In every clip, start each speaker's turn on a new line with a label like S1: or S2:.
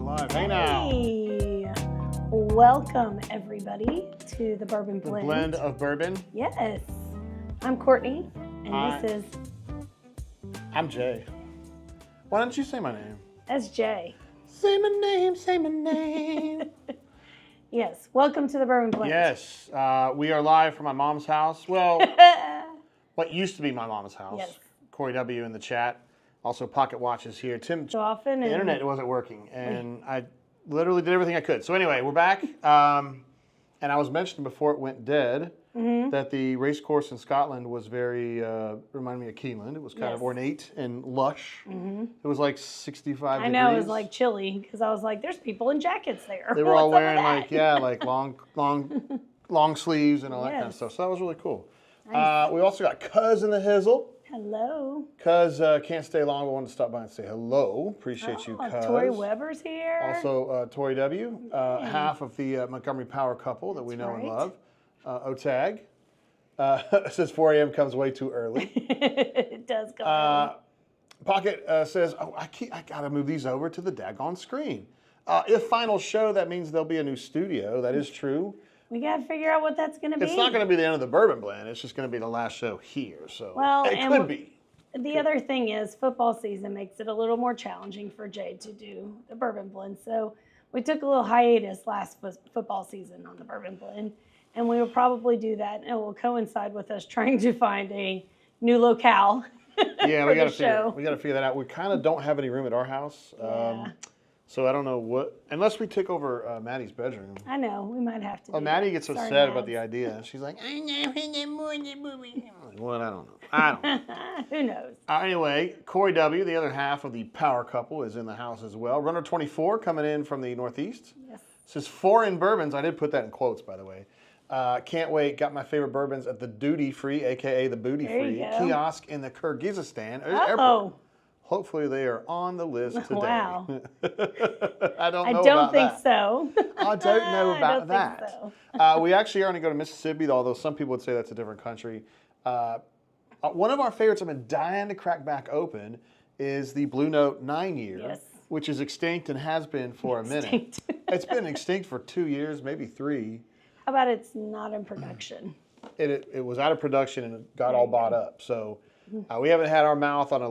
S1: live. Hey now.
S2: Hey, welcome everybody to the Bourbon
S1: The
S2: Blend.
S1: blend of bourbon.
S2: Yes, I'm Courtney, and
S1: Hi.
S2: this is
S1: I'm Jay. Why don't you say my name?
S2: that's Jay.
S1: Say my name, say my name.
S2: Yes, welcome to the Bourbon Blend.
S1: Yes, we are live from my mom's house. Well, what used to be my mom's house.
S2: Yes.
S1: Corey W. in the chat. Also, Pocket Watch is here. Tim,
S2: So often,
S1: the
S2: and
S1: internet wasn't working, and I literally did everything I could. So anyway, we're back. And I was mentioning before it went dead that the race course in Scotland was very, reminded me of Keeneland. It was kind of
S2: Yes.
S1: ornate and lush. It was like 65
S2: I
S1: degrees.
S2: know it was like chilly because I was like, "There's people in jackets there."
S1: They were all
S2: What's up with
S1: wearing
S2: that?
S1: like long sleeves and all that kind of
S2: Yes.
S1: stuff. So that was really cool.
S2: Nice.
S1: We also got Cuz in the Hizzle.
S2: Hello.
S1: Cuz can't stay long, but wanted to stop by and say hello. Appreciate you, Cuz.
S2: Tori Weber's here.
S1: Also, Tori W., half of the Montgomery Power couple that we know and
S2: right.
S1: love. OTAG says 4 a.m. comes way too early.
S2: It does go.
S1: Pocket says, "Oh, I gotta move these over to the daggone screen." If final show, that means there'll be a new studio. That is true.
S2: We got to figure out what that's going to be.
S1: It's not going to be the end of the Bourbon Blend. It's just going to be the last show here. So
S2: Well,
S1: it
S2: and
S1: could be.
S2: The other thing is football season makes it a little more challenging for Jay to do the Bourbon Blend. So we took a little hiatus last football season on the Bourbon Blend, and we will probably do that, and it will coincide with us trying to find a new locale.
S1: Yeah,
S2: for
S1: we got to
S2: the show.
S1: figure that out. We kind of don't have any room at our house.
S2: Yeah.
S1: So I don't know what, unless we take over Maddie's bedroom.
S2: I know we might have to.
S1: Oh,
S2: do
S1: Maddie
S2: that.
S1: gets
S2: Sorry,
S1: upset about the
S2: Mads.
S1: idea. She's like, I know more than movie. Well, I don't know. I don't know.
S2: Who knows?
S1: Anyway, Corey W., the other half of the power couple, is in the house as well. Runner 24 coming in from the Northeast.
S2: Yes.
S1: Says foreign bourbons. I did put that in quotes, by the way. Can't wait. Got my favorite bourbons at the duty free, a.k.a. the booty
S2: There
S1: free,
S2: you go.
S1: kiosk in the Kyrgyzstan
S2: Oh,
S1: airport. Hopefully they are on the list today.
S2: Wow.
S1: I don't
S2: I
S1: know
S2: don't
S1: about
S2: think
S1: that.
S2: so.
S1: I don't know
S2: I
S1: about
S2: don't
S1: that.
S2: think so.
S1: We actually are going to go to Mississippi, although some people would say that's a different country. One of our favorites I've been dying to crack back open is the Blue Note 9-year,
S2: Yes.
S1: which is extinct and has been for a minute.
S2: Extinct.
S1: It's been extinct for 2 years, maybe 3.
S2: How about it's not in production?
S1: It was out of production and it got all bought up. So we haven't had our mouth on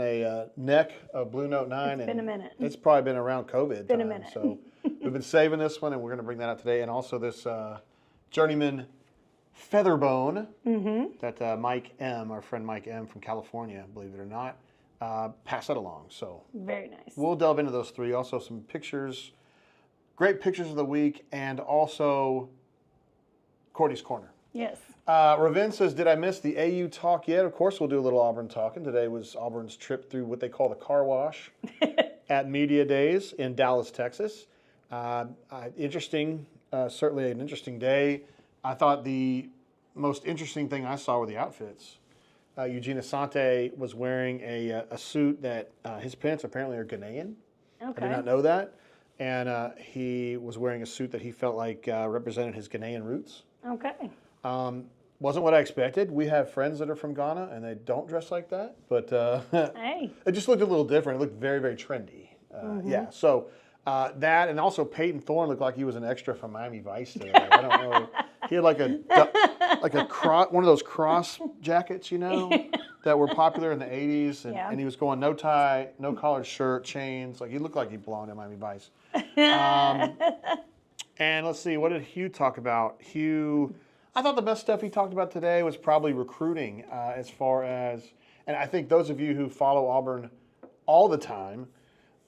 S1: a neck of Blue Note 9.
S2: It's been a minute.
S1: It's probably been around COVID
S2: Been a
S1: time.
S2: minute.
S1: So we've been saving this one and we're going to bring that out today. And also this Journeyman Featherbone that Mike M., our friend Mike M. from California, believe it or not, passed that along. So
S2: Very nice.
S1: we'll delve into those 3. Also some pictures, great pictures of the week, and also Courtney's Corner.
S2: Yes.
S1: Ravin says, did I miss the AU talk yet? Of course we'll do a little Auburn talking. Today was Auburn's trip through what they call the car wash at Media Days in Dallas, Texas. Interesting, certainly an interesting day. I thought the most interesting thing I saw were the outfits. Eugene Asante was wearing a suit that his parents apparently are Ghanaian. I
S2: Okay.
S1: did not know that. And he was wearing a suit that he felt like represented his Ghanaian roots.
S2: Okay.
S1: Wasn't what I expected. We have friends that are from Ghana, and they don't dress like that. But
S2: Hey.
S1: it just looked a little different. It looked very, very trendy. Yeah, so that, and also Peyton Thorne looked like he was an extra from Miami Vice today. I don't know. He had like one of those cross jackets, you know, that were popular in the 80s. And,
S2: Yeah.
S1: and he was going no tie, no collared shirt, chains. Like he looked like he belonged in Miami Vice. And let's see, what did Hugh talk about? Hugh, I thought the best stuff he talked about today was probably recruiting as far as, and I think those of you who follow Auburn all the time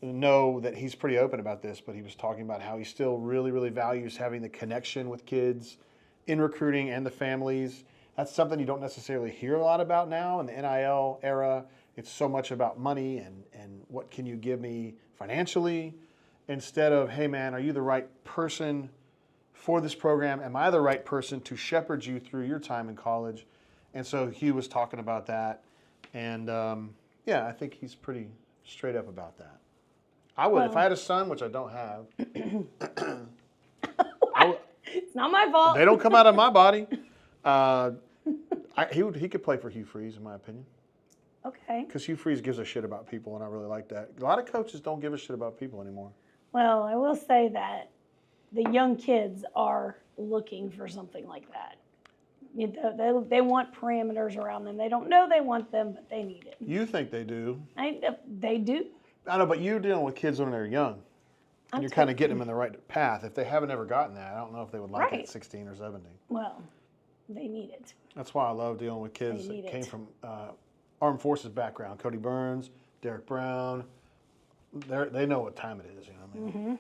S1: know that he's pretty open about this, but he was talking about how he still really, really values having the connection with kids in recruiting and the families. That's something you don't necessarily hear a lot about now in the NIL era. It's so much about money and what can you give me financially, instead of, hey man, are you the right person for this program? Am I the right person to shepherd you through your time in college? And so Hugh was talking about that. And yeah, I think he's pretty straight up about that. I would, if I had a son, which I don't have,
S2: It's not my fault.
S1: they don't come out of my body. He could play for Hugh Freeze, in my opinion.
S2: Okay.
S1: Because Hugh Freeze gives a shit about people, and I really like that. A lot of coaches don't give a shit about people anymore.
S2: Well, I will say that the young kids are looking for something like that. They want parameters around them. They don't know they want them, but they need it.
S1: You think they do.
S2: They do.
S1: I know, but you're dealing with kids when they're young. And you're kind of getting them in the right path. If they haven't ever gotten that, I don't know if they would like it at 16 or 17.
S2: Well, they need it.
S1: That's why I love dealing with kids that came from armed forces background. Cody Burns, Derek Brown. They know what time it is. You know what I mean?
S2: Mm-hmm.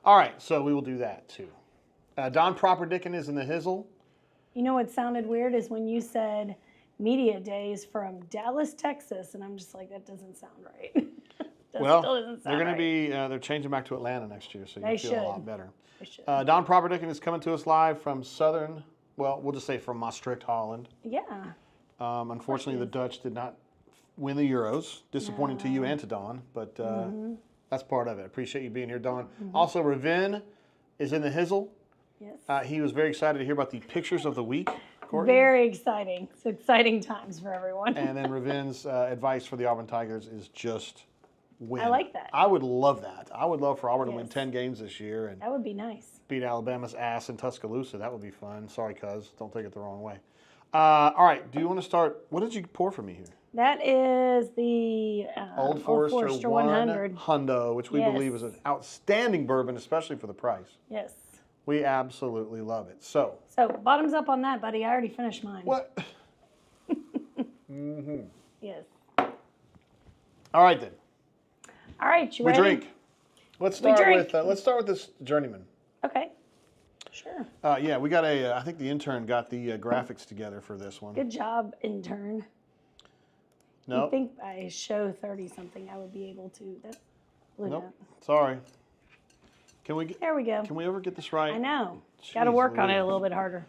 S1: All right, so we will do that too. Don Properdickin is in the hizzle.
S2: You know what sounded weird is when you said media days from Dallas, Texas, and I'm just like, that doesn't sound right.
S1: Well, they're going to be, they're changing back to Atlanta next year, so you'll feel a lot better.
S2: They should.
S1: Don Properdickin is coming to us live from we'll just say from Maastricht, Holland.
S2: Yeah.
S1: Unfortunately, the Dutch did not win the Euros. Disappointing to you and to Don, but that's part of it. Appreciate you being here, Don. Mm-hmm. Also, Ravin is in the hizzle.
S2: Yes.
S1: He was very excited to hear about the pictures of the week, Courtney.
S2: Very exciting. It's exciting times for everyone.
S1: And then Ravin's advice for the Auburn Tigers is just win.
S2: I like that.
S1: I would love that. I would love for Auburn to win 10 games this year. And
S2: that would be nice.
S1: Beat Alabama's ass in Tuscaloosa. That would be fun. Sorry, cuz. Don't take it the wrong way. All right. Do you want to start? What did you pour for me here?
S2: That is the
S1: Old Forester
S2: 100
S1: Hundo, which we believe is an outstanding bourbon, especially for the price.
S2: Yes.
S1: We absolutely love it. So
S2: bottoms up on that, buddy. I already finished mine.
S1: What? Mm-hmm.
S2: Yes.
S1: All right then.
S2: All right, you ready?
S1: We drink. Let's start with this Journeyman.
S2: Okay. Sure.
S1: Yeah, we got I think the intern got the graphics together for this one.
S2: Good job, intern.
S1: No.
S2: You think by show 30-something I would be able to?
S1: Nope. Sorry.
S2: There we go.
S1: Can we ever get this right?
S2: I know. Got to work on it a little bit harder.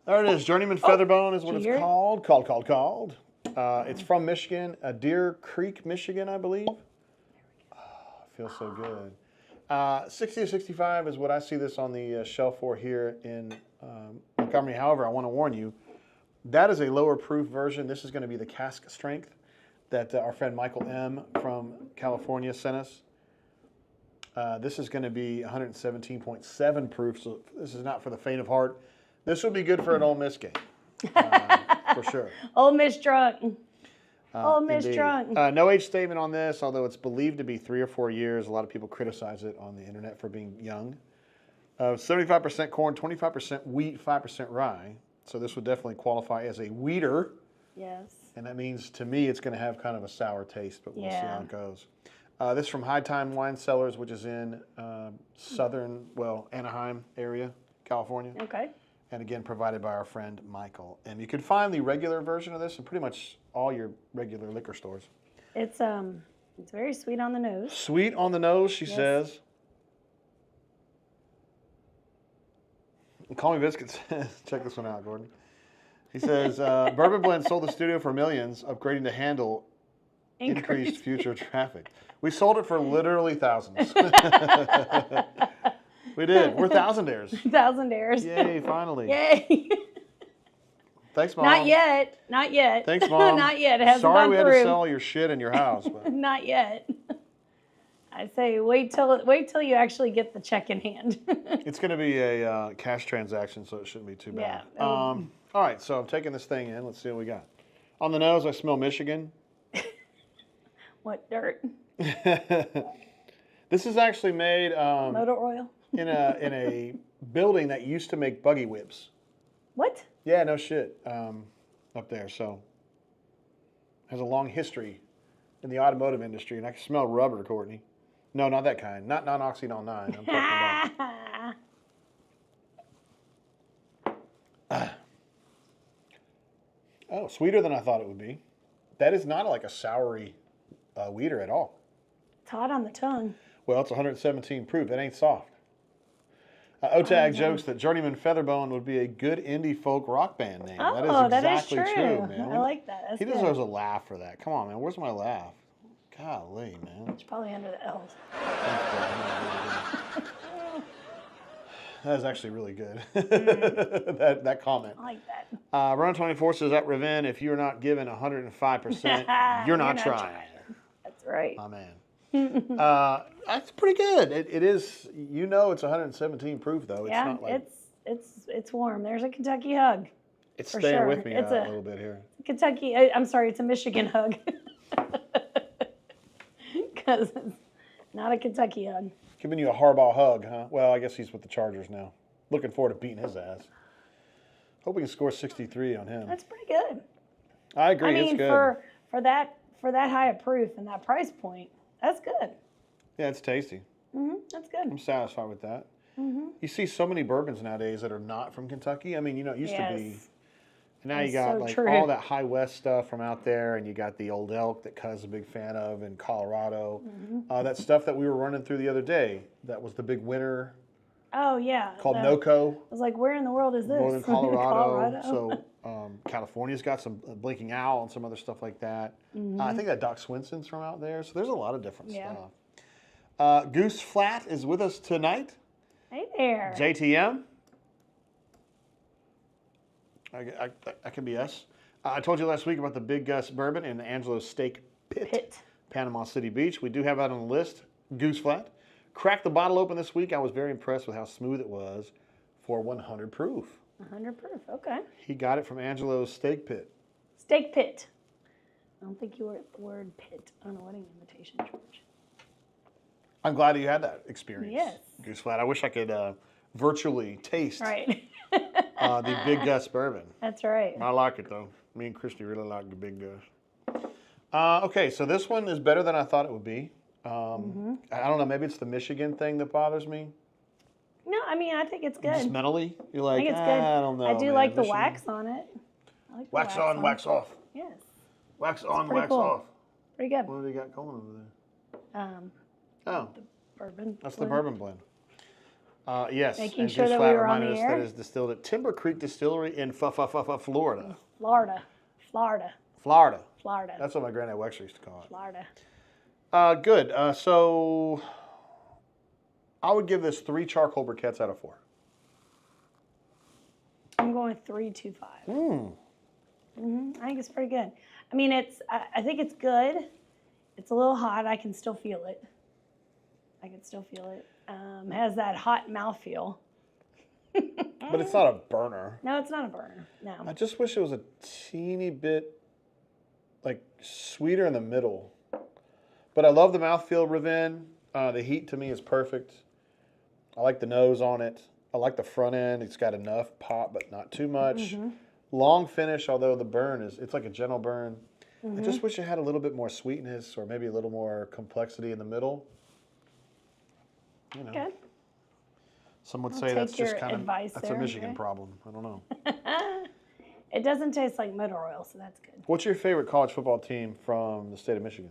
S1: There it is. Journeyman Featherbone is what it's called. Called. It's from Michigan, Deer Creek, Michigan, I believe. Feels so good. 60 to 65 is what I see this on the shelf for here in Montgomery. However, I want to warn you, that is a lower proof version. This is going to be the cask strength that our friend Michael M. from California sent us. This is going to be 117.7 proof, so this is not for the faint of heart. This would be good for an Ole Miss game, for sure.
S2: Ole Miss drunk. Ole Miss drunk.
S1: No age statement on this, although it's believed to be 3 or 4 years. A lot of people criticize it on the internet for being young. 75% corn, 25% wheat, 5% rye. So this would definitely qualify as a wheater.
S2: Yes.
S1: And that means, to me, it's going to have kind of a sour taste, but we'll see how it goes. This is from High Time Wine Cellars, which is in Anaheim area, California.
S2: Okay.
S1: And again, provided by our friend Michael. And you can find the regular version of this in pretty much all your regular liquor stores.
S2: It's very sweet on the nose.
S1: Sweet on the nose, she says. Call Me Biscuits. Check this one out, Gordon. He says, Bourbon Blend sold the studio for millions, upgrading to handle increased future traffic. We sold it for literally thousands. We did. We're thousandaires.
S2: Thousandaires.
S1: Yay, finally.
S2: Yay.
S1: Thanks, Mom.
S2: Not yet. Not yet.
S1: Thanks, Mom.
S2: Not yet. It hasn't
S1: Sorry
S2: gone
S1: we had
S2: through.
S1: to sell your shit in your house. But.
S2: Not yet. I say wait till you actually get the check in hand.
S1: It's going to be a cash transaction, so it shouldn't be too bad.
S2: Yeah.
S1: All right, so I'm taking this thing in. Let's see what we got. On the nose, I smell Michigan.
S2: What, dirt?
S1: This is actually made
S2: motor oil
S1: in a building that used to make buggy whips.
S2: What?
S1: Yeah, no shit. Up there, so has a long history in the automotive industry, and I can smell rubber, Courtney. No, not that kind. Not non-oxynol 9. I'm talking about. Oh, sweeter than I thought it would be. That is not like a soury weeder at all.
S2: It's hot on the tongue.
S1: Well, it's 117 proof. It ain't soft. OTAG jokes that Journeyman Featherbone would be a good indie folk rock band name.
S2: Oh,
S1: that is exactly true, man.
S2: I like that. That's
S1: he deserves a laugh for that. Come on, man. Where's my laugh? Golly, man.
S2: It's probably under the L's.
S1: That is actually really good. that comment.
S2: I like that.
S1: Run 24 says at Ravin, if you're not given 105%, you're not trying.
S2: That's right.
S1: My man. That's pretty good. It is, it's 117 proof though. It's
S2: Yeah,
S1: not like
S2: it's warm. There's a Kentucky hug.
S1: it's
S2: for
S1: staying
S2: sure.
S1: with me
S2: It's
S1: a little bit here.
S2: Kentucky. I'm sorry, it's a Michigan hug. Because it's not a Kentucky hug.
S1: Giving you a Harbaugh hug, huh? Well, I guess he's with the Chargers now. Looking forward to beating his ass. Hope we can score 63 on him.
S2: That's pretty good.
S1: I agree.
S2: I mean,
S1: it's good.
S2: for that high of proof and that price point, that's good.
S1: Yeah, it's tasty.
S2: That's good.
S1: I'm satisfied with that. You see so many bourbons nowadays that are not from Kentucky. I mean, it used to be. And now you got
S2: so true.
S1: all that high west stuff from out there, and you got the Old Elk that Cuz is a big fan of in Colorado. That stuff that we were running through the other day, that was the big winner.
S2: Oh yeah.
S1: Called NOCO.
S2: I was like, where in the world is this?
S1: Northern Colorado. So California's got some Blinking Owl and some other stuff like that. I think that Doc Swinson's from out there. So there's a lot of different stuff. Goose Flat is with us tonight.
S2: Hey there.
S1: JTM. I can be us. I told you last week about the Big Gus Bourbon in the Angelo's Steak Pit, Panama City Beach. We do have that on the list. Goose Flat. Cracked the bottle open this week. I was very impressed with how smooth it was for 100 proof.
S2: 100 proof, okay.
S1: He got it from Angelo's Steak Pit.
S2: Steak Pit. I don't think you were at the word pit on a wedding invitation, George.
S1: I'm glad you had that experience.
S2: Yes.
S1: Goose Flat. I wish I could virtually taste
S2: Right.
S1: the Big Gus Bourbon.
S2: That's right.
S1: I like it, though. Me and Christy really like the Big Gus. Okay, so this one is better than I thought it would be. I don't know, maybe it's the Michigan thing that bothers me.
S2: No, I mean, I think it's good.
S1: Just mentally, you're like,
S2: I think it's good.
S1: I don't know.
S2: I do
S1: man.
S2: like the
S1: Michigan.
S2: wax on it. I like the
S1: Wax on, wax off.
S2: Yes.
S1: Wax on,
S2: pretty
S1: wax
S2: cool.
S1: off.
S2: Pretty good.
S1: What do they got going over there? Oh,
S2: Bourbon.
S1: that's the bourbon blend. Yes.
S2: Making
S1: and
S2: sure
S1: Goose
S2: that
S1: Flat
S2: we were on
S1: reminded
S2: the
S1: us
S2: air.
S1: that is distilled at Timber Creek Distillery in Florida.
S2: Florida.
S1: That's what my granddad Wexler used to call it.
S2: Florida.
S1: Good. So I would give this 3 charcoal briquettes out of 4.
S2: I'm going 3.25. I think it's pretty good. I mean, I think it's good. It's a little hot. I can still feel it. Has that hot mouthfeel.
S1: But it's not a burner.
S2: No, it's not a burner. No.
S1: I just wish it was a teeny bit sweeter in the middle. But I love the mouthfeel, Ravin. The heat to me is perfect. I like the nose on it. I like the front end. It's got enough pop, but not too much. Long finish, although the burn it's like a gentle burn. I just wish it had a little bit more sweetness or maybe a little more complexity in the middle.
S2: Good.
S1: Some would
S2: I'll
S1: say that's
S2: take
S1: just
S2: your
S1: kind of
S2: advice
S1: that's
S2: there,
S1: a Michigan
S2: okay.
S1: problem. I don't know.
S2: It doesn't taste like motor oil, so that's good.
S1: What's your favorite college football team from the state of Michigan?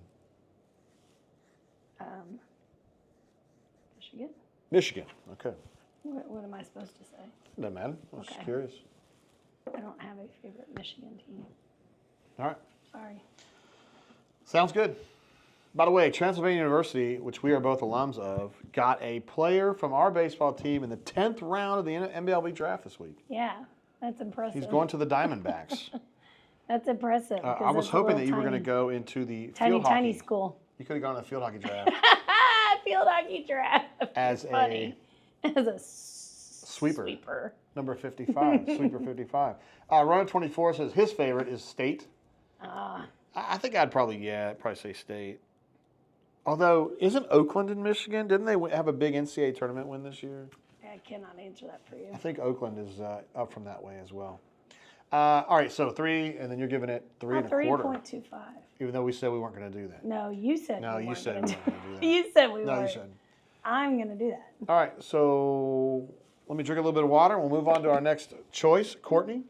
S2: Michigan?
S1: Michigan. Okay.
S2: What am I supposed to say?
S1: Doesn't matter. I was just
S2: Okay.
S1: curious.
S2: I don't have a favorite Michigan team.
S1: All right.
S2: Sorry.
S1: Sounds good. By the way, Transylvania University, which we are both alums of, got a player from our baseball team in the 10th round of the MLB draft this week.
S2: Yeah, that's impressive.
S1: He's going to the Diamondbacks.
S2: That's impressive.
S1: I was hoping that you were going to go into the field
S2: tiny
S1: hockey.
S2: school.
S1: You could have gone to the field hockey draft
S2: Field hockey draft.
S1: as
S2: Funny. As a sweeper.
S1: Number 55, sweeper 55. Runner 24 says his favorite is State. I think I'd probably say State. Although, isn't Oakland in Michigan? Didn't they have a big NCAA tournament win this year?
S2: I cannot answer that for you.
S1: I think Oakland is up from that way as well. All right, so 3, and then you're giving it 3 and a quarter.
S2: 3.25.
S1: Even though we said we weren't going to do that.
S2: No, you said
S1: No,
S2: we
S1: you
S2: weren't
S1: said
S2: gonna
S1: we weren't going to do that.
S2: You said we
S1: No,
S2: weren't.
S1: you said.
S2: I'm going to do that.
S1: All right, so let me drink a little bit of water. We'll move on to our next choice, Courtney.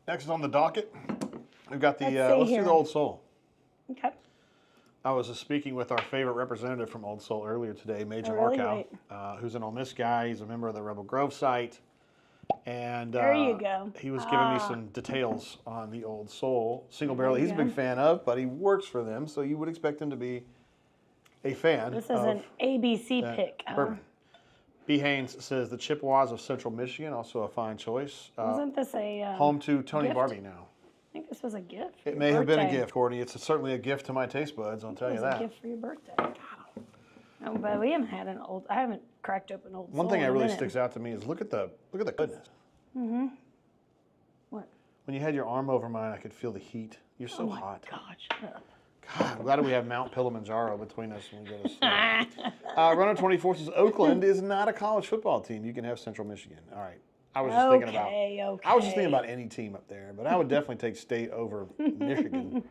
S1: Next is on the docket. We've got the, let's do the Old Soul.
S2: Okay.
S1: I was speaking with our favorite representative from Old Soul earlier today, Major
S2: really?
S1: Markow, who's an Ole Miss guy. He's a member of the Rebel Grove site. And
S2: there you go.
S1: He was giving me some details on the Old Soul single barrel. He's a
S2: go.
S1: big fan of, but he works for them, so you would expect him to be a fan.
S2: This is an ABC pick.
S1: Bourbon. B. Haynes says the Chippewas of Central Michigan, also a fine choice.
S2: Wasn't this a
S1: home to Tony
S2: gift?
S1: Barbie now.
S2: I think This was a gift. For
S1: It
S2: your
S1: may have been a
S2: birthday.
S1: gift, Courtney. It's certainly a gift to my taste buds. I'll tell
S2: It
S1: you
S2: was a
S1: that.
S2: gift for your birthday. No, but we haven't had I haven't cracked open Old
S1: One
S2: Soul
S1: thing
S2: in
S1: that
S2: a
S1: really
S2: minute.
S1: sticks out to me is look at the goodness.
S2: What?
S1: When you had your arm over mine, I could feel the heat. You're so
S2: Oh my
S1: hot.
S2: God, shut up.
S1: God, I'm glad we have Mount Kilimanjaro between us when we go to sleep. Runner 24 says Oakland is not a college football team. You can have Central Michigan. All right. I was just thinking about.
S2: Okay.
S1: I was just thinking about any team up there, but I would definitely take State over Michigan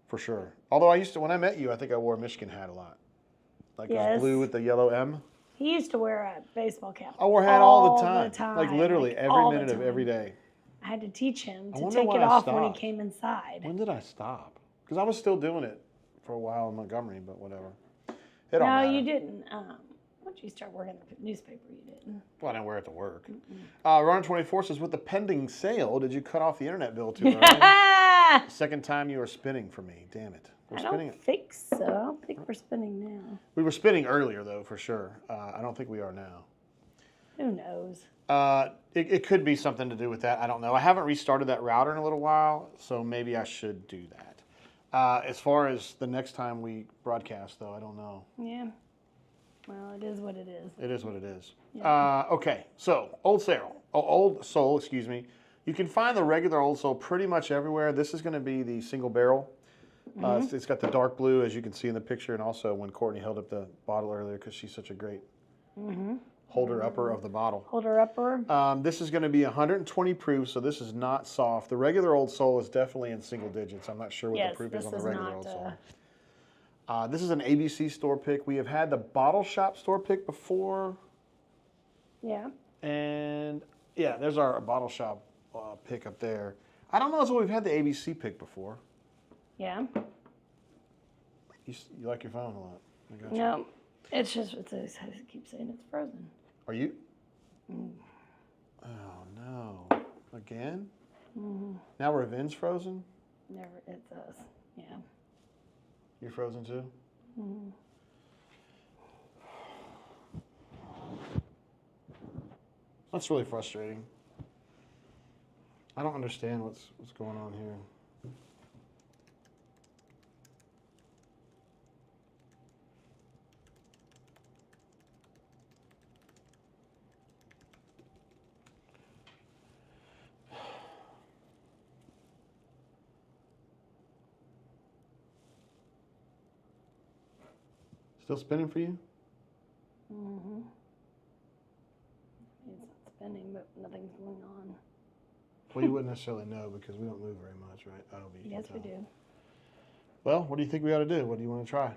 S1: for sure. Although when I met you, I think I wore a Michigan hat a lot, like it was
S2: Yes.
S1: blue with the yellow M.
S2: He used to wear a baseball cap.
S1: I wore a hat all the
S2: the
S1: time, like literally
S2: like
S1: every
S2: all the
S1: minute of every
S2: time.
S1: day.
S2: I had to teach him
S1: I
S2: to
S1: wonder
S2: take
S1: why
S2: it
S1: I
S2: off when he
S1: stopped.
S2: came inside.
S1: When did I stop? Because I was still doing it for a while in Montgomery, but whatever. It don't
S2: No,
S1: matter.
S2: you didn't. Once you start working the newspaper, you didn't.
S1: Well, I didn't wear it to work. Runner 24 says, with the pending sale, did you cut off the internet bill too early? Second time you were spinning for me. Damn it. We're
S2: I
S1: spinning
S2: don't
S1: it.
S2: think so. I don't think we're spinning now.
S1: We were spinning earlier, though, for sure. I don't think we are now.
S2: Who knows?
S1: It could be something to do with that. I don't know. I haven't restarted that router in a little while, so maybe I should do that. As far as the next time we broadcast, though, I don't know.
S2: Yeah. Well, it is what it is.
S1: It is what it is.
S2: Yeah.
S1: Okay, so Old Soul, excuse me. You can find the regular Old Soul pretty much everywhere. This is going to be the single barrel. It's got the dark blue, as you can see in the picture, and also when Courtney held up the bottle earlier, because she's such a great holder-upper of the bottle.
S2: Holder upper.
S1: This is going to be 120 proof, so this is not soft. The regular Old Soul is definitely in single digits. I'm not sure what
S2: Yes,
S1: the proof
S2: this
S1: is on the
S2: is
S1: regular
S2: not,
S1: Old Soul. This is an ABC store pick. We have had the bottle shop store pick before.
S2: Yeah.
S1: And yeah, there's our bottle shop pick up there. I don't know if we've had the ABC pick before.
S2: Yeah.
S1: You like your phone a lot. I got you.
S2: No, it's just, I keep saying it's frozen.
S1: Are you? Oh no. Again? Now Ravin's frozen?
S2: Never, it's us. Yeah.
S1: You're frozen too? That's really frustrating. I don't understand what's going on here. Still spinning for you?
S2: It's not spinning, but nothing's going on.
S1: Well, you wouldn't necessarily know because we don't move very much, right? I don't be.
S2: Yes, we do.
S1: Well, what do you think we ought to do? What do you want to try?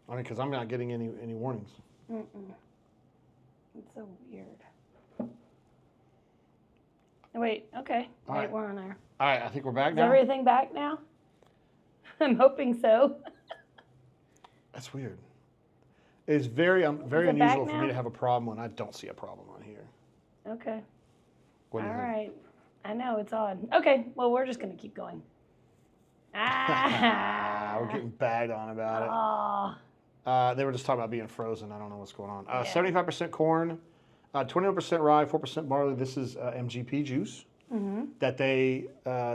S1: I mean, because I'm not getting any warnings.
S2: It's so weird. Oh, wait, okay.
S1: All
S2: Wait,
S1: right.
S2: we're on there.
S1: All right, I think we're back
S2: Is
S1: now.
S2: everything back now? I'm hoping so.
S1: That's weird. It's very very
S2: Is it back
S1: unusual for me
S2: now?
S1: to have a problem when I don't see a problem on here.
S2: Okay.
S1: What do
S2: All
S1: you think?
S2: right. I know, it's odd. Okay, well, we're just going to keep going.
S1: We're getting bagged on about it.
S2: Oh,
S1: They were just talking about being frozen. I don't know what's going on.
S2: Yeah.
S1: 75% corn, 21% rye, 4% barley. This is MGP juice that they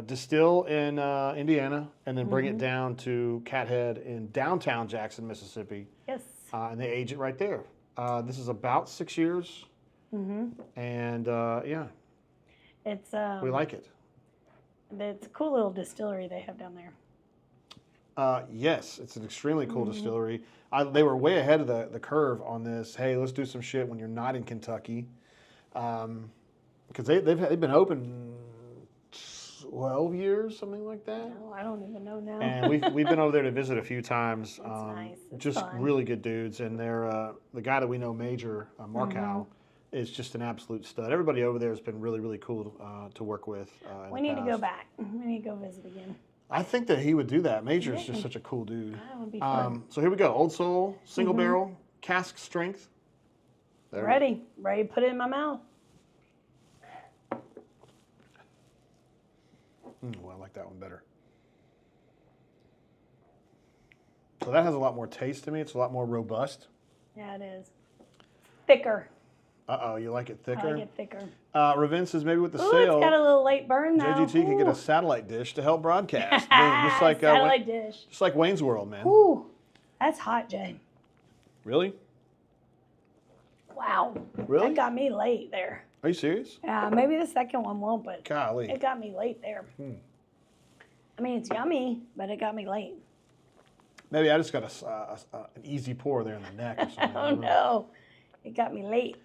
S1: distill in Indiana and then bring it down to Cathead in downtown Jackson, Mississippi,
S2: yes.
S1: and they age it right there. This is about 6 years, and yeah,
S2: It's
S1: we like it.
S2: it's a cool little distillery they have down there.
S1: Yes, it's an extremely cool distillery. They were way ahead of the curve on this. Hey, let's do some shit when you're not in Kentucky, because they've been open 12 years, something like that.
S2: Oh, I don't even know now.
S1: And we've been over there to visit a few times.
S2: nice. It's
S1: just
S2: fun.
S1: really good dudes, and they're the guy that we know, Major Markow, is just an absolute stud. Everybody over there has been really really cool to work with. In
S2: We
S1: the
S2: need to go
S1: past.
S2: back. We need to go visit again.
S1: I think that he would do that. Major is just such a cool dude.
S2: That would be fun.
S1: So here we go. Old Soul, single barrel, cask strength. There we go.
S2: Ready to put it in my mouth.
S1: Well, I like that one better. So that has a lot more taste to me. It's a lot more robust.
S2: Yeah, it is. Thicker.
S1: Uh-oh, you like it thicker?
S2: I like it thicker.
S1: Ravin says maybe with the
S2: Ooh,
S1: sale,
S2: it's got a little late burn though.
S1: JGT could get a
S2: Ooh.
S1: satellite dish to help broadcast. Boom, just like
S2: satellite dish.
S1: just like Wayne's World, man.
S2: Ooh, that's hot, Jay.
S1: Really?
S2: Wow.
S1: Really?
S2: That got me late there.
S1: Are you serious?
S2: Maybe the second one won't, but
S1: Golly.
S2: it got me late there. I mean, it's yummy, but it got me late.
S1: Maybe I just got an easy pour there in the neck or something.
S2: Oh no, it got me late.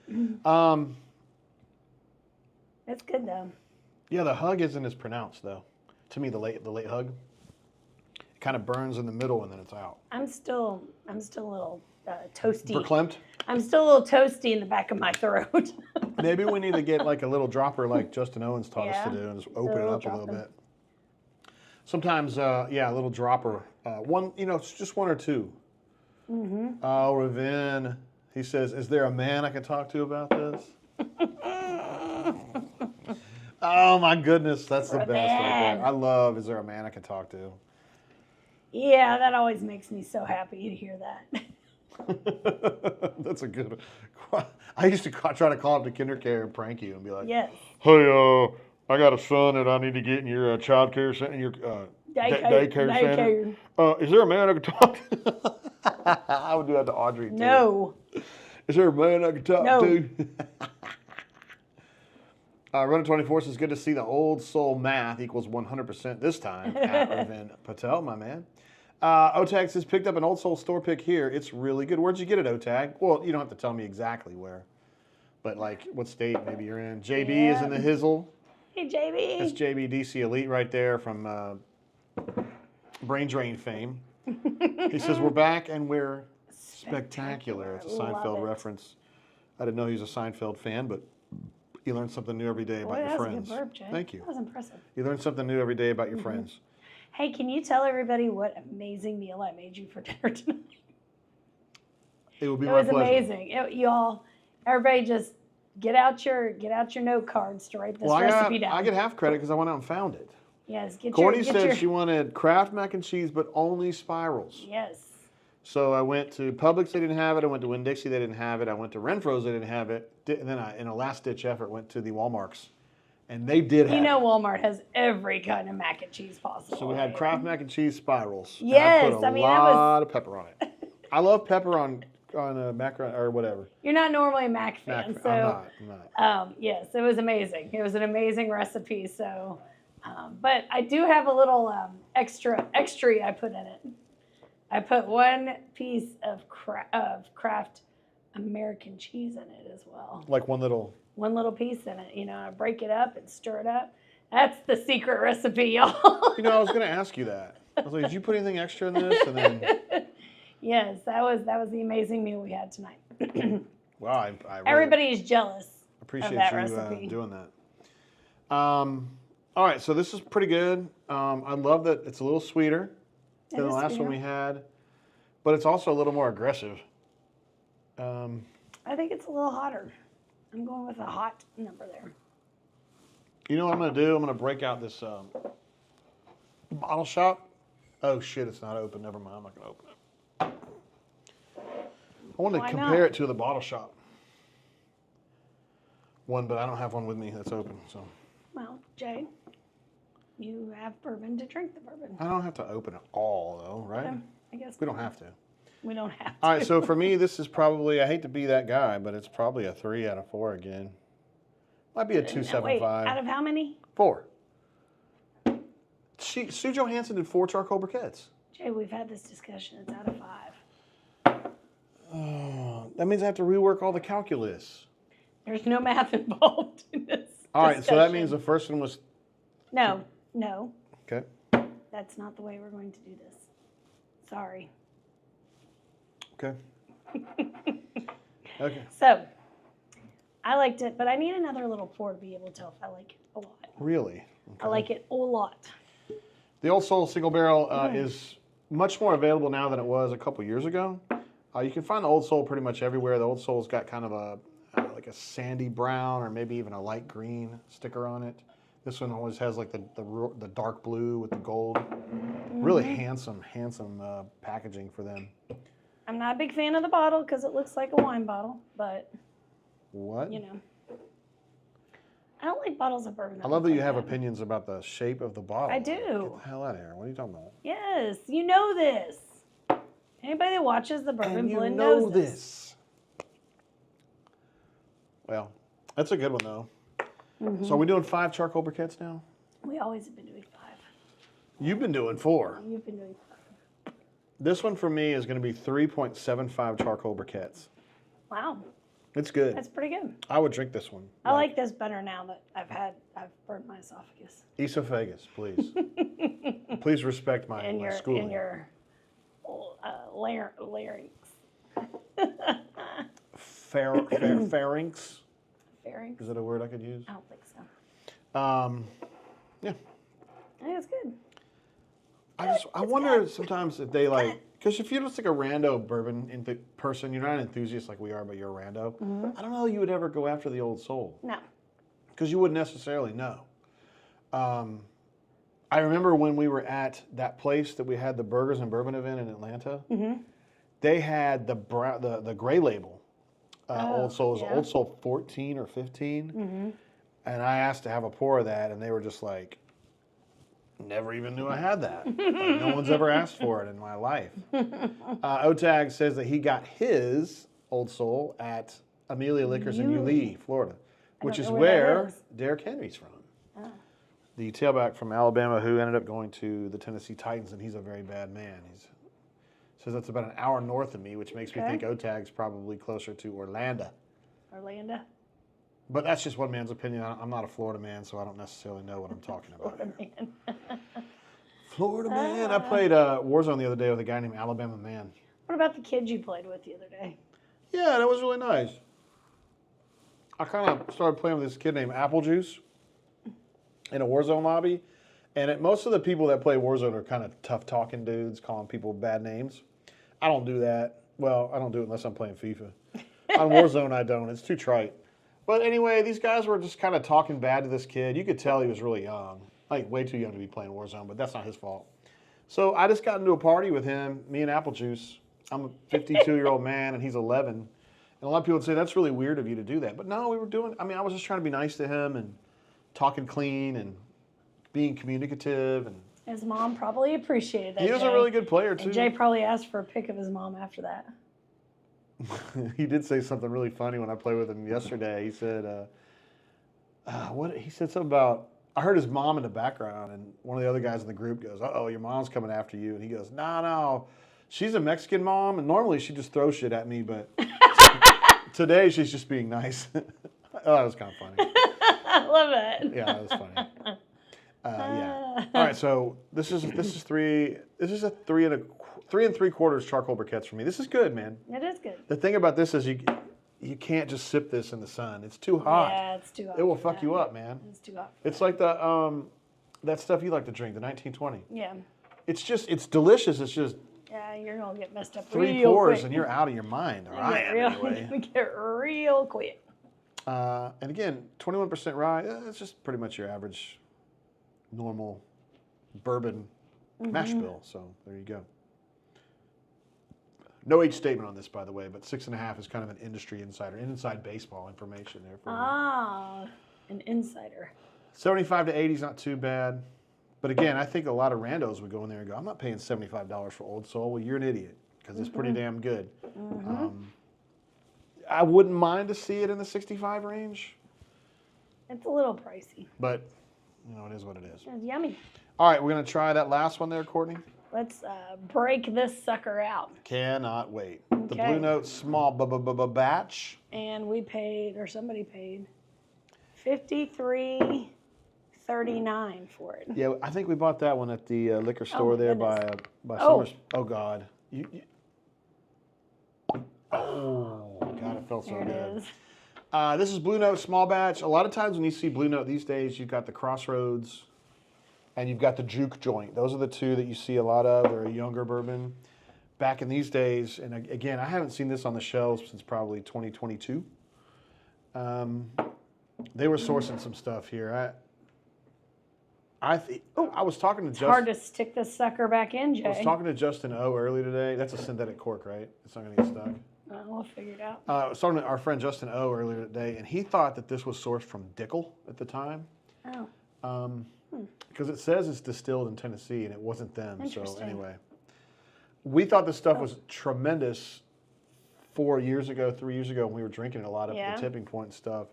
S2: It's good though.
S1: Yeah, the hug isn't as pronounced though. To me, the late hug, it kind of burns in the middle and then it's out.
S2: I'm still a little toasty.
S1: Verklempt?
S2: I'm still a little toasty in the back of my throat.
S1: Maybe we need to get like a little dropper like Justin Owens taught us to do and just open it up a little bit. Sometimes, yeah, a little dropper. One, it's just one or two. Oh, Ravin, he says, is there a man I can talk to about this? Oh my goodness, that's the best right there. I love, is there a man I can talk to?
S2: Yeah, that always makes me so happy to hear that.
S1: That's a good one. I used to try to call up to kindergarten and prank you and be like,
S2: yes.
S1: Hey, I got a son that I need to get in your child care center, in your daycare center. Is there a man I can talk to? I would do that to Audrey too.
S2: No.
S1: Is there a man I can talk to? Runner 24 says, good to see the old soul math equals 100% this time. At Ravin Patel, my man. OTAG says, picked up an old soul store pick here. It's really good. Where'd you get it, OTAG? Well, you don't have to tell me exactly where. But like what state maybe you're in. JB is in the Hizzle.
S2: Hey, JB.
S1: That's JB DC Elite right there from Brain Drain fame. He says, we're back and we're spectacular. It's a Seinfeld reference. I didn't know he was a Seinfeld fan, but you learn something new every day about your friends.
S2: Good burp, Jay.
S1: Thank you.
S2: That was impressive.
S1: You learn something new every day about your friends.
S2: Hey, can you tell everybody what amazing meal I made you for dinner tonight?
S1: It would be my pleasure.
S2: It was amazing. Everybody just get out your note cards to write this recipe down.
S1: I get half credit because I went out and found it.
S2: Yes,
S1: Courtney said she wanted Kraft mac and cheese, but only spirals.
S2: Yes.
S1: So I went to Publix, they didn't have it. I went to Winn-Dixie, they didn't have it. I went to Renfro's, they didn't have it. And then in a last-ditch effort, went to the Walmarts, and they did have it.
S2: Walmart has every kind of mac and cheese possible.
S1: So we had Kraft mac and cheese spirals.
S2: Yes,
S1: and I put a lot of pepper on it. I love pepper on a macaroni or whatever.
S2: You're not normally a mac fan, so
S1: I'm not.
S2: Yes, it was amazing. It was an amazing recipe. So, but I do have a little extra I put in it. I put one piece of Kraft American cheese in it as well.
S1: Like one little
S2: piece in it. I break it up and stir it up. That's the secret recipe, y'all.
S1: I was going to ask you that. I was like, did you put anything extra in this? And then
S2: yes, that was the amazing meal we had tonight.
S1: Wow, I really
S2: everybody is jealous.
S1: Appreciate
S2: of that
S1: you
S2: recipe.
S1: Doing that. All right, so this is pretty good. I love that it's a little sweeter than the last one we had, but it's also a little more aggressive.
S2: I think it's a little hotter. I'm going with a hot number there.
S1: You know what I'm going to do? I'm going to break out this bottle shop. Oh, shit, it's not open. Never mind. I'm not going to open it. I wanted to compare it to the bottle shop one, but I don't have one with me that's open. So.
S2: Well, Jay, you have bourbon to drink the bourbon.
S1: I don't have to open it all, though, right?
S2: I guess
S1: we don't have to.
S2: We don't have to.
S1: All right, so for me, this is probably, I hate to be that guy, but it's probably a 3 out of 4 again. Might be a 2.75.
S2: Wait, out of how many?
S1: 4. Sue Johansson did 4 charcoal briquettes.
S2: Jay, we've had this discussion. It's out of 5.
S1: Oh, that means I have to rework all the calculus.
S2: There's no math involved in this.
S1: All right, so that means the first one was...
S2: No.
S1: Okay.
S2: That's not the way we're going to do this. Sorry.
S1: Okay. Okay.
S2: So, I liked it, but I need another little pour to be able to tell if I like it a lot.
S1: Really? Okay.
S2: I like it a lot.
S1: The Old Soul Single Barrel is much more available now than it was a couple years ago. You can find the Old Soul pretty much everywhere. The Old Soul's got kind of like a sandy brown or maybe even a light green sticker on it. This one always has like the dark blue with the gold. Really handsome packaging for them.
S2: I'm not a big fan of the bottle because it looks like a wine bottle, but...
S1: What?
S2: you know. I don't like bottles of bourbon.
S1: I love that you have
S2: that.
S1: opinions about the shape of the bottle.
S2: I do.
S1: Get the hell out of here. What are you talking about?
S2: Yes, you know this. Anybody that watches the Bourbon
S1: And you
S2: Blend
S1: know
S2: knows this.
S1: Well, that's a good one, though.
S2: Mm-hmm.
S1: So are we doing 5 charcoal briquettes now?
S2: We always have been doing 5.
S1: You've been doing 4.
S2: You've been doing 5.
S1: This one for me is going to be 3.75 charcoal briquettes.
S2: Wow,
S1: It's good.
S2: that's pretty good.
S1: I would drink this one.
S2: I like this better now that I've burnt my esophagus.
S1: Esophagus, please. Please respect my,
S2: In
S1: my
S2: your
S1: schooling.
S2: in your larynx.
S1: Pharynx.
S2: Pharynx.
S1: Is that a word I could use?
S2: I don't think so.
S1: Yeah.
S2: I think it's good.
S1: I wonder sometimes if they like, because if you're just like a rando bourbon person, you're not an enthusiast like we are, but you're a rando. I don't know you would ever go after the Old Soul.
S2: No.
S1: Because you wouldn't necessarily know. I remember when we were at that place that we had the Burgers and Bourbon event in Atlanta. They had the gray label Old Soul. It was Old Soul 14 or 15. And I asked to have a pour of that, and they were just like, never even knew I had that. Like, no one's ever asked for it in my life. Otag says that he got his Old Soul at Amelia Liquors in Yulee, Florida, which is where Derrick Henry's from. The tailback from Alabama who ended up going to the Tennessee Titans, and he's a very bad man. Says that's about an hour north of me, which makes me think Otag's probably closer to Orlando.
S2: Orlando.
S1: But that's just one man's opinion. I'm not a Florida man, so I don't necessarily know what I'm talking about.
S2: Florida man.
S1: Florida man. I played Warzone the other day with a guy named Alabama Man.
S2: What about the kid you played with the other day?
S1: Yeah, that was really nice. I kind of started playing with this kid named Apple Juice in a Warzone lobby. And most of the people that play Warzone are kind of tough-talking dudes, calling people bad names. I don't do that. Well, I don't do it unless I'm playing FIFA. On Warzone, I don't. It's too trite. But anyway, these guys were just kind of talking bad to this kid. You could tell he was really young, like way too young to be playing Warzone, but that's not his fault. So I just got into a party with him, me and Apple Juice. I'm a 52-year-old man, and he's 11. And a lot of people would say, that's really weird of you to do that. But no, I was just trying to be nice to him and talking clean and being communicative. And
S2: his mom probably appreciated that.
S1: he was a really good player, too.
S2: And Jay probably asked for a pic of his mom after that.
S1: He did say something really funny when I played with him yesterday. He said, he said something about, I heard his mom in the background, and one of the other guys in the group goes, uh-oh, your mom's coming after you. And he goes, no, she's a Mexican mom, and normally she just throws shit at me, but today she's just being nice. Oh, that was kind of funny.
S2: I love it.
S1: Yeah, that was funny. Yeah. All right, so this is 3 3.75 charcoal briquettes for me. This is good, man.
S2: It is good.
S1: The thing about this is you can't just sip this in the sun. It's too hot.
S2: Yeah, it's too hot.
S1: It will fuck you up, man.
S2: It's too hot.
S1: It's like the that stuff you like to drink, the 1920.
S2: Yeah.
S1: It's delicious. It's just
S2: Yeah, you're gonna get messed up
S1: 3
S2: real
S1: pours
S2: quick.
S1: and you're out of your mind. Or I am anyway.
S2: We get real quick.
S1: And again, 21% rye. It's just pretty much your average, normal bourbon mash bill. So there you go. No age statement on this, by the way, but 6.5 is kind of an industry insider, inside baseball information there for you.
S2: An insider.
S1: 75 to 80 is not too bad. But again, I think a lot of randos would go in there and go, I'm not paying $75 for Old Soul. Well, you're an idiot because it's pretty damn good. I wouldn't mind to see it in the 65 range.
S2: It's a little pricey.
S1: But, it is what it is.
S2: It's yummy.
S1: All right, we're going to try that last one there, Courtney.
S2: Let's break this sucker out.
S1: Cannot wait. The
S2: Okay.
S1: Blue Note small batch.
S2: And we paid, or somebody paid, $53.39 for it.
S1: Yeah, I think we bought that one at the liquor store
S2: my
S1: there
S2: goodness.
S1: by
S2: Oh.
S1: Summers. Oh, God. Oh, God, it felt so
S2: There it
S1: good.
S2: is.
S1: This is Blue Note small batch. A lot of times when you see Blue Note these days, you've got the Crossroads and you've got the Juke Joint. Those are the two that you see a lot of. They're a younger bourbon. Back in these days, and again, I haven't seen this on the shelves since probably 2022. They were sourcing some stuff here. I was talking to Justin.
S2: Hard to stick this sucker back in, Jay.
S1: I was talking to Justin O earlier today. That's a synthetic cork, right? It's not going to get stuck.
S2: We'll figure it out.
S1: I was talking to our friend Justin O earlier today, and he thought that this was sourced from Dickel at the time.
S2: Oh.
S1: Because it says it's distilled in Tennessee, and it wasn't them. So
S2: Interesting.
S1: anyway, we thought this stuff was tremendous 4 years ago, 3 years ago, when we were drinking it a lot up at the tipping point and stuff.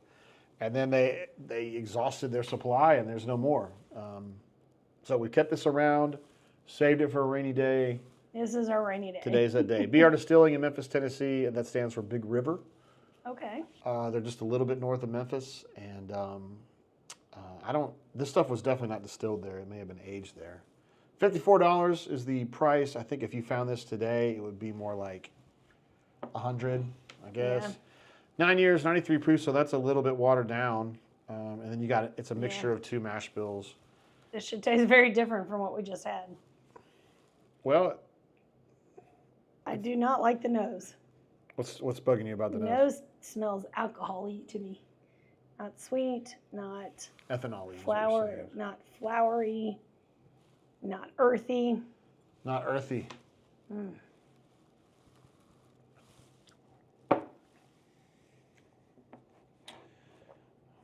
S1: And then they exhausted their supply, and there's no more. So we kept this around, saved it for a rainy day.
S2: This is our rainy day.
S1: Today's that day. BR Distilling in Memphis, Tennessee, and that stands for Big River.
S2: Okay.
S1: They're just a little bit north of Memphis, and this stuff was definitely not distilled there. It may have been aged there. $54 is the price. I think if you found this today, it would be more like $100, I guess. Yeah. 9 years, 93 proof, so that's a little bit watered down. And then you got it. It's a mixture of 2 mash bills.
S2: This should taste very different from what we just had.
S1: Well,
S2: I do not like the nose.
S1: what's bugging you about the nose?
S2: Nose smells alcohol-y to me. Not sweet, not
S1: Ethanol-y.
S2: flour, not flowery, not earthy.
S1: Not earthy.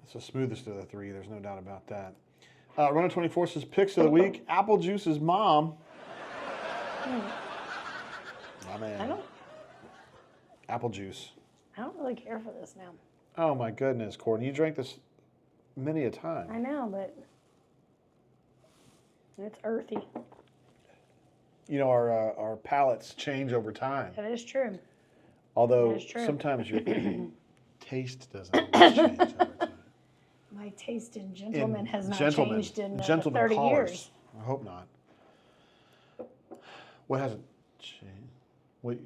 S1: It's the smoothest of the 3. There's no doubt about that. Runner 24 says picks of the week. Apple Juice's mom. My man. Apple Juice.
S2: I don't really care for this now.
S1: Oh my goodness, Courtney, you drank this many a time.
S2: I know, but it's earthy.
S1: You know, our palates change over time.
S2: That is true.
S1: Although
S2: That is true.
S1: sometimes your taste doesn't always change over time.
S2: My taste in gentlemen has not
S1: Gentlemen.
S2: changed in
S1: Gentlemen
S2: 30
S1: callers.
S2: years.
S1: I hope not. What hasn't changed? Well,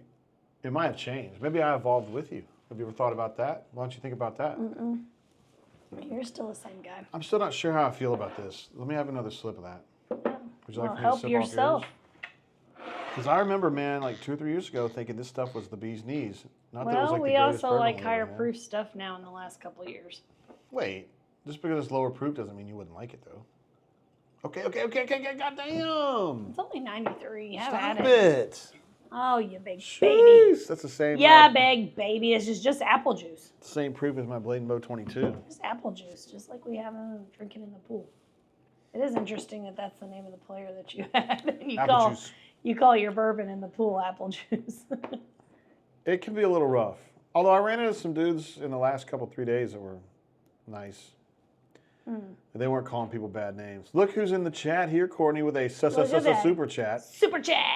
S1: it might have changed. Maybe I evolved with you. Have you ever thought about that? Why don't you think about that?
S2: You're still the same guy.
S1: I'm still not sure how I feel about this. Let me have another sip of that. Would you
S2: Well,
S1: like me to
S2: help
S1: sip
S2: yourself.
S1: Because I remember, man, like 2 or 3 years ago, thinking this stuff was the bee's knees. Not that it was
S2: Well,
S1: like
S2: we
S1: the greatest
S2: also
S1: bourbon
S2: like
S1: we
S2: higher
S1: ever had.
S2: proof stuff now in the last couple of years.
S1: Wait, just because it's lower proof doesn't mean you wouldn't like it, though. Okay, goddamn!
S2: It's only 93. Have
S1: Stop
S2: at
S1: it!
S2: Oh, you big baby.
S1: Jeez, that's the same.
S2: Yeah, big baby. It's just apple juice.
S1: Same proof as my Blade and Bow 22.
S2: Just apple juice, just like we have drinking in the pool. It is interesting that that's the name of the player that you had. You call your bourbon in the pool apple juice.
S1: It can be a little rough. Although I ran into some dudes in the last 3 days that were nice. They weren't calling people bad names. Look who's in the chat here, Courtney, with a super chat.
S2: Super chat.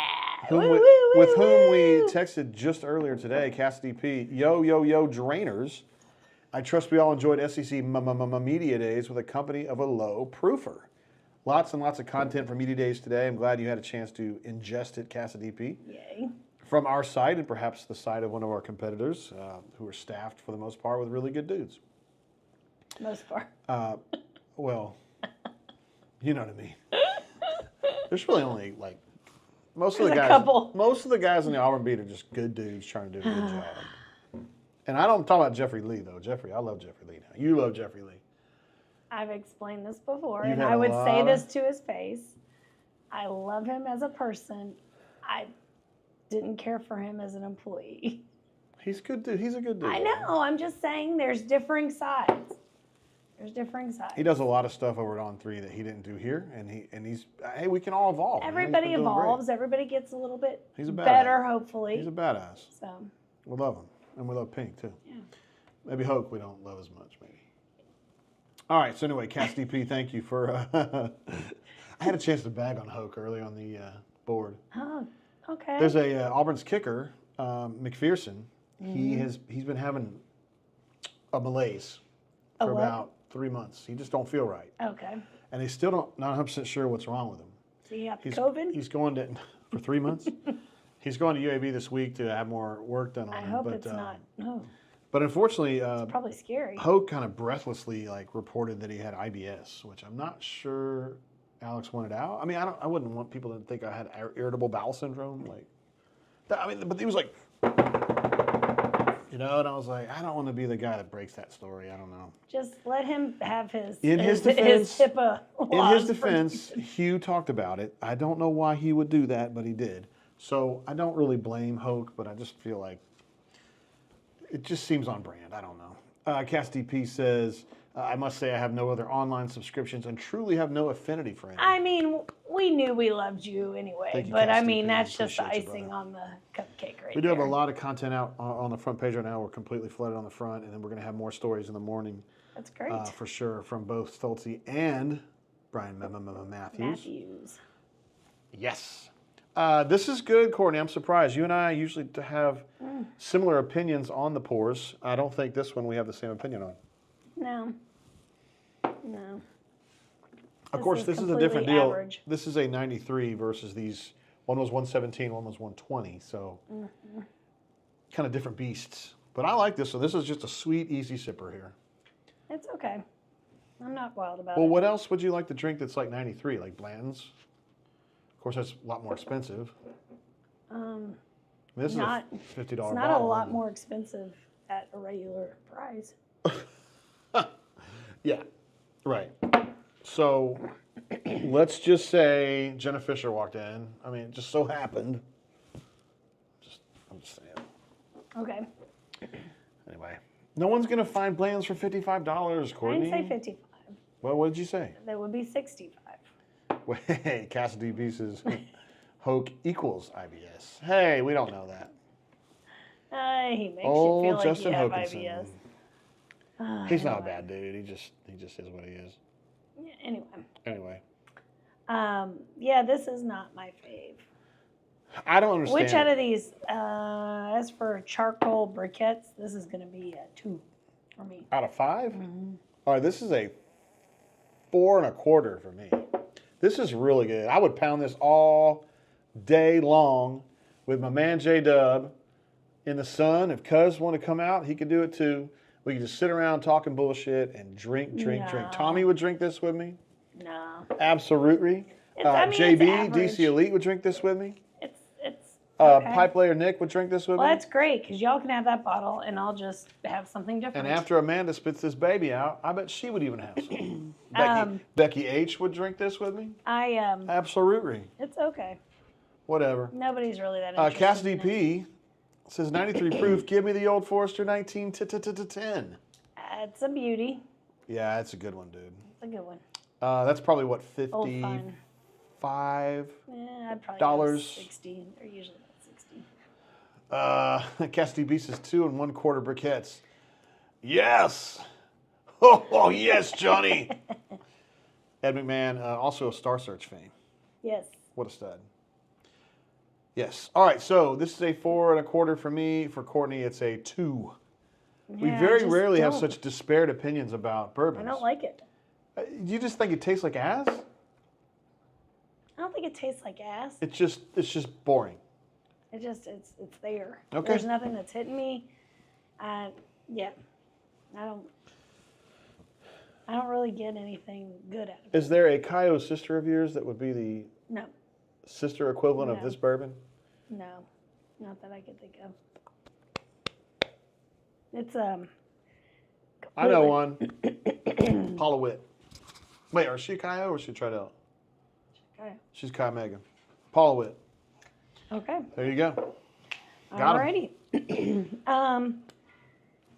S1: With whom we texted just earlier today, Cassidy P. Yo, drainers. I trust we all enjoyed SEC Media Days with a company of a low proofer. Lots and lots of content for Media Days today. I'm glad you had a chance to ingest it, Cassidy P.
S2: Yay.
S1: From our side, and perhaps the side of one of our competitors, who are staffed for the most part with really good dudes.
S2: Most part.
S1: Well, you know what I mean. There's really only like most of the guys in the Auburn beat are just good dudes trying to do a good job. And I don't talk about Jeffrey Lee though. I love Jeffrey Lee now. You love Jeffrey Lee.
S2: I've explained this before,
S1: You've
S2: and
S1: had
S2: I
S1: a
S2: would say
S1: lot
S2: this to his face. I love him as a person. I didn't care for him as an employee.
S1: He's good dude. He's a good dude.
S2: I know. I'm just saying there's differing sides.
S1: He does a lot of stuff over at On 3 that he didn't do here, and he's hey, we can all evolve.
S2: Everybody evolves. Everybody gets a little bit
S1: He's a badass.
S2: better, hopefully.
S1: He's a badass.
S2: So
S1: we love him, and we love Pink too.
S2: yeah.
S1: Maybe Hoke we don't love as much, maybe. All right. So anyway, Cass DP, thank you for. I had a chance to bag on Hoke early on the board.
S2: Oh, okay.
S1: There's a Auburn's kicker, McPherson. He's been having a malaise for about 3 months. He just don't feel right.
S2: Okay.
S1: And they still not 100% sure what's wrong with him.
S2: So you have COVID?
S1: He's going to, for 3 months. He's going to UAB this week to have more work done on him.
S2: I hope it's not. No.
S1: But unfortunately,
S2: It's probably scary.
S1: Hoke kind of breathlessly reported that he had IBS, which I'm not sure Alex wanted out. I mean, I wouldn't want people to think I had irritable bowel syndrome, but he was like, and I was like, I don't want to be the guy that breaks that story. I don't know.
S2: Just let him have his
S1: his
S2: HIPAA
S1: In
S2: laws
S1: his defense, Hugh talked about it. I don't know why he would do that, but he did. So I don't really blame Hoke, but I just feel like it just seems on brand. I don't know. Cass DP says, I must say I have no other online subscriptions and truly have no affinity for any.
S2: I mean, we knew we loved you anyway,
S1: Thank you,
S2: but I
S1: Cass
S2: mean,
S1: DP.
S2: that's just the
S1: Appreciate you,
S2: icing
S1: brother.
S2: on the cupcake right
S1: We do have a
S2: there.
S1: lot of content out on the front page right now. We're completely flooded on the front, and then we're going to have more stories in the morning
S2: That's great.
S1: for sure from both Stolte and Brian Matthews. Yes. This is good, Courtney. I'm surprised. You and I usually have similar opinions on the pours. I don't think this one we have the same opinion on.
S2: No.
S1: Of course, this is a different deal. This is a 93 versus these. One was 117, one was 120. So kind of different beasts. But I like this one. This is just a sweet, easy sipper here.
S2: It's okay. I'm not wild about it.
S1: Well, what else would you like to drink that's like 93? Like Bland's? Of course, that's a lot more expensive. This is a $50
S2: It's
S1: bottle.
S2: not a lot more expensive at a regular price.
S1: Yeah, right. So let's just say Jenna Fisher walked in. I mean, it just so happened. I'm just saying.
S2: Okay.
S1: Anyway, no one's going to find Bland's for $55,
S2: I
S1: Courtney.
S2: didn't say 55.
S1: Well, what did you say?
S2: That would be 65.
S1: Hey, Cassidy B says Hoke equals IBS. Hey, we don't know that.
S2: He makes you feel like
S1: Justin
S2: you have
S1: Hokanson.
S2: IBS.
S1: He's not a bad dude. He just is what he is.
S2: Yeah,
S1: Anyway.
S2: Yeah, this is not my fave.
S1: I don't understand.
S2: Which out of these, as for charcoal briquettes, this is going to be a 2 for me.
S1: Out of 5? All right, this is a 4 1/4 for me. This is really good. I would pound this all day long with my man J-Dub in the sun. If Cuz want to come out, he could do it too. We could just sit around talking bullshit and drink.
S2: No.
S1: Tommy would drink this with me.
S2: No.
S1: Absolutely.
S2: I mean,
S1: JB,
S2: it's average.
S1: DC Elite would drink this with me.
S2: It's okay.
S1: Pipe Layer Nick would drink this with
S2: Well,
S1: me.
S2: that's great because y'all can have that bottle and I'll just have something different.
S1: And after Amanda spits this baby out, I bet she would even have some. Becky H would drink this with me. Absolutely.
S2: It's okay.
S1: Whatever.
S2: Nobody's really that interested.
S1: Cassidy
S2: in it.
S1: P says 93 proof. Give me the Old Forester 1910.
S2: It's a beauty.
S1: Yeah, that's a good one, dude.
S2: It's a good one.
S1: That's probably what,
S2: Old fun.
S1: $55?
S2: Yeah, I'd probably
S1: Dollars.
S2: go 60. They're usually about 60.
S1: Cassidy B says 2 1/4 briquettes. Yes. Oh yes, Johnny. Ed McMahon, also a Star Search fame.
S2: Yes.
S1: What a stud. Yes. All right. So this is a 4 1/4 for me. For Courtney, it's a 2. We
S2: Yeah,
S1: very
S2: just
S1: rarely have
S2: don't.
S1: such disparate opinions about bourbons.
S2: I don't like it.
S1: You just think it tastes like ass?
S2: I don't think it tastes like ass.
S1: It's just boring.
S2: It's there.
S1: Okay.
S2: There's nothing that's hitting me. Yeah. I don't really get anything good out of it.
S1: Is there a Cayo sister of yours that would be the
S2: No.
S1: sister equivalent of
S2: No.
S1: this bourbon?
S2: No. Not that I can think of. It's
S1: I know one. Paula Witt. Wait, is she Cayo or is she Tridell?
S2: Okay.
S1: She's Kai Megan. Paula Witt.
S2: Okay.
S1: There you go. Got 'em.
S2: Alrighty.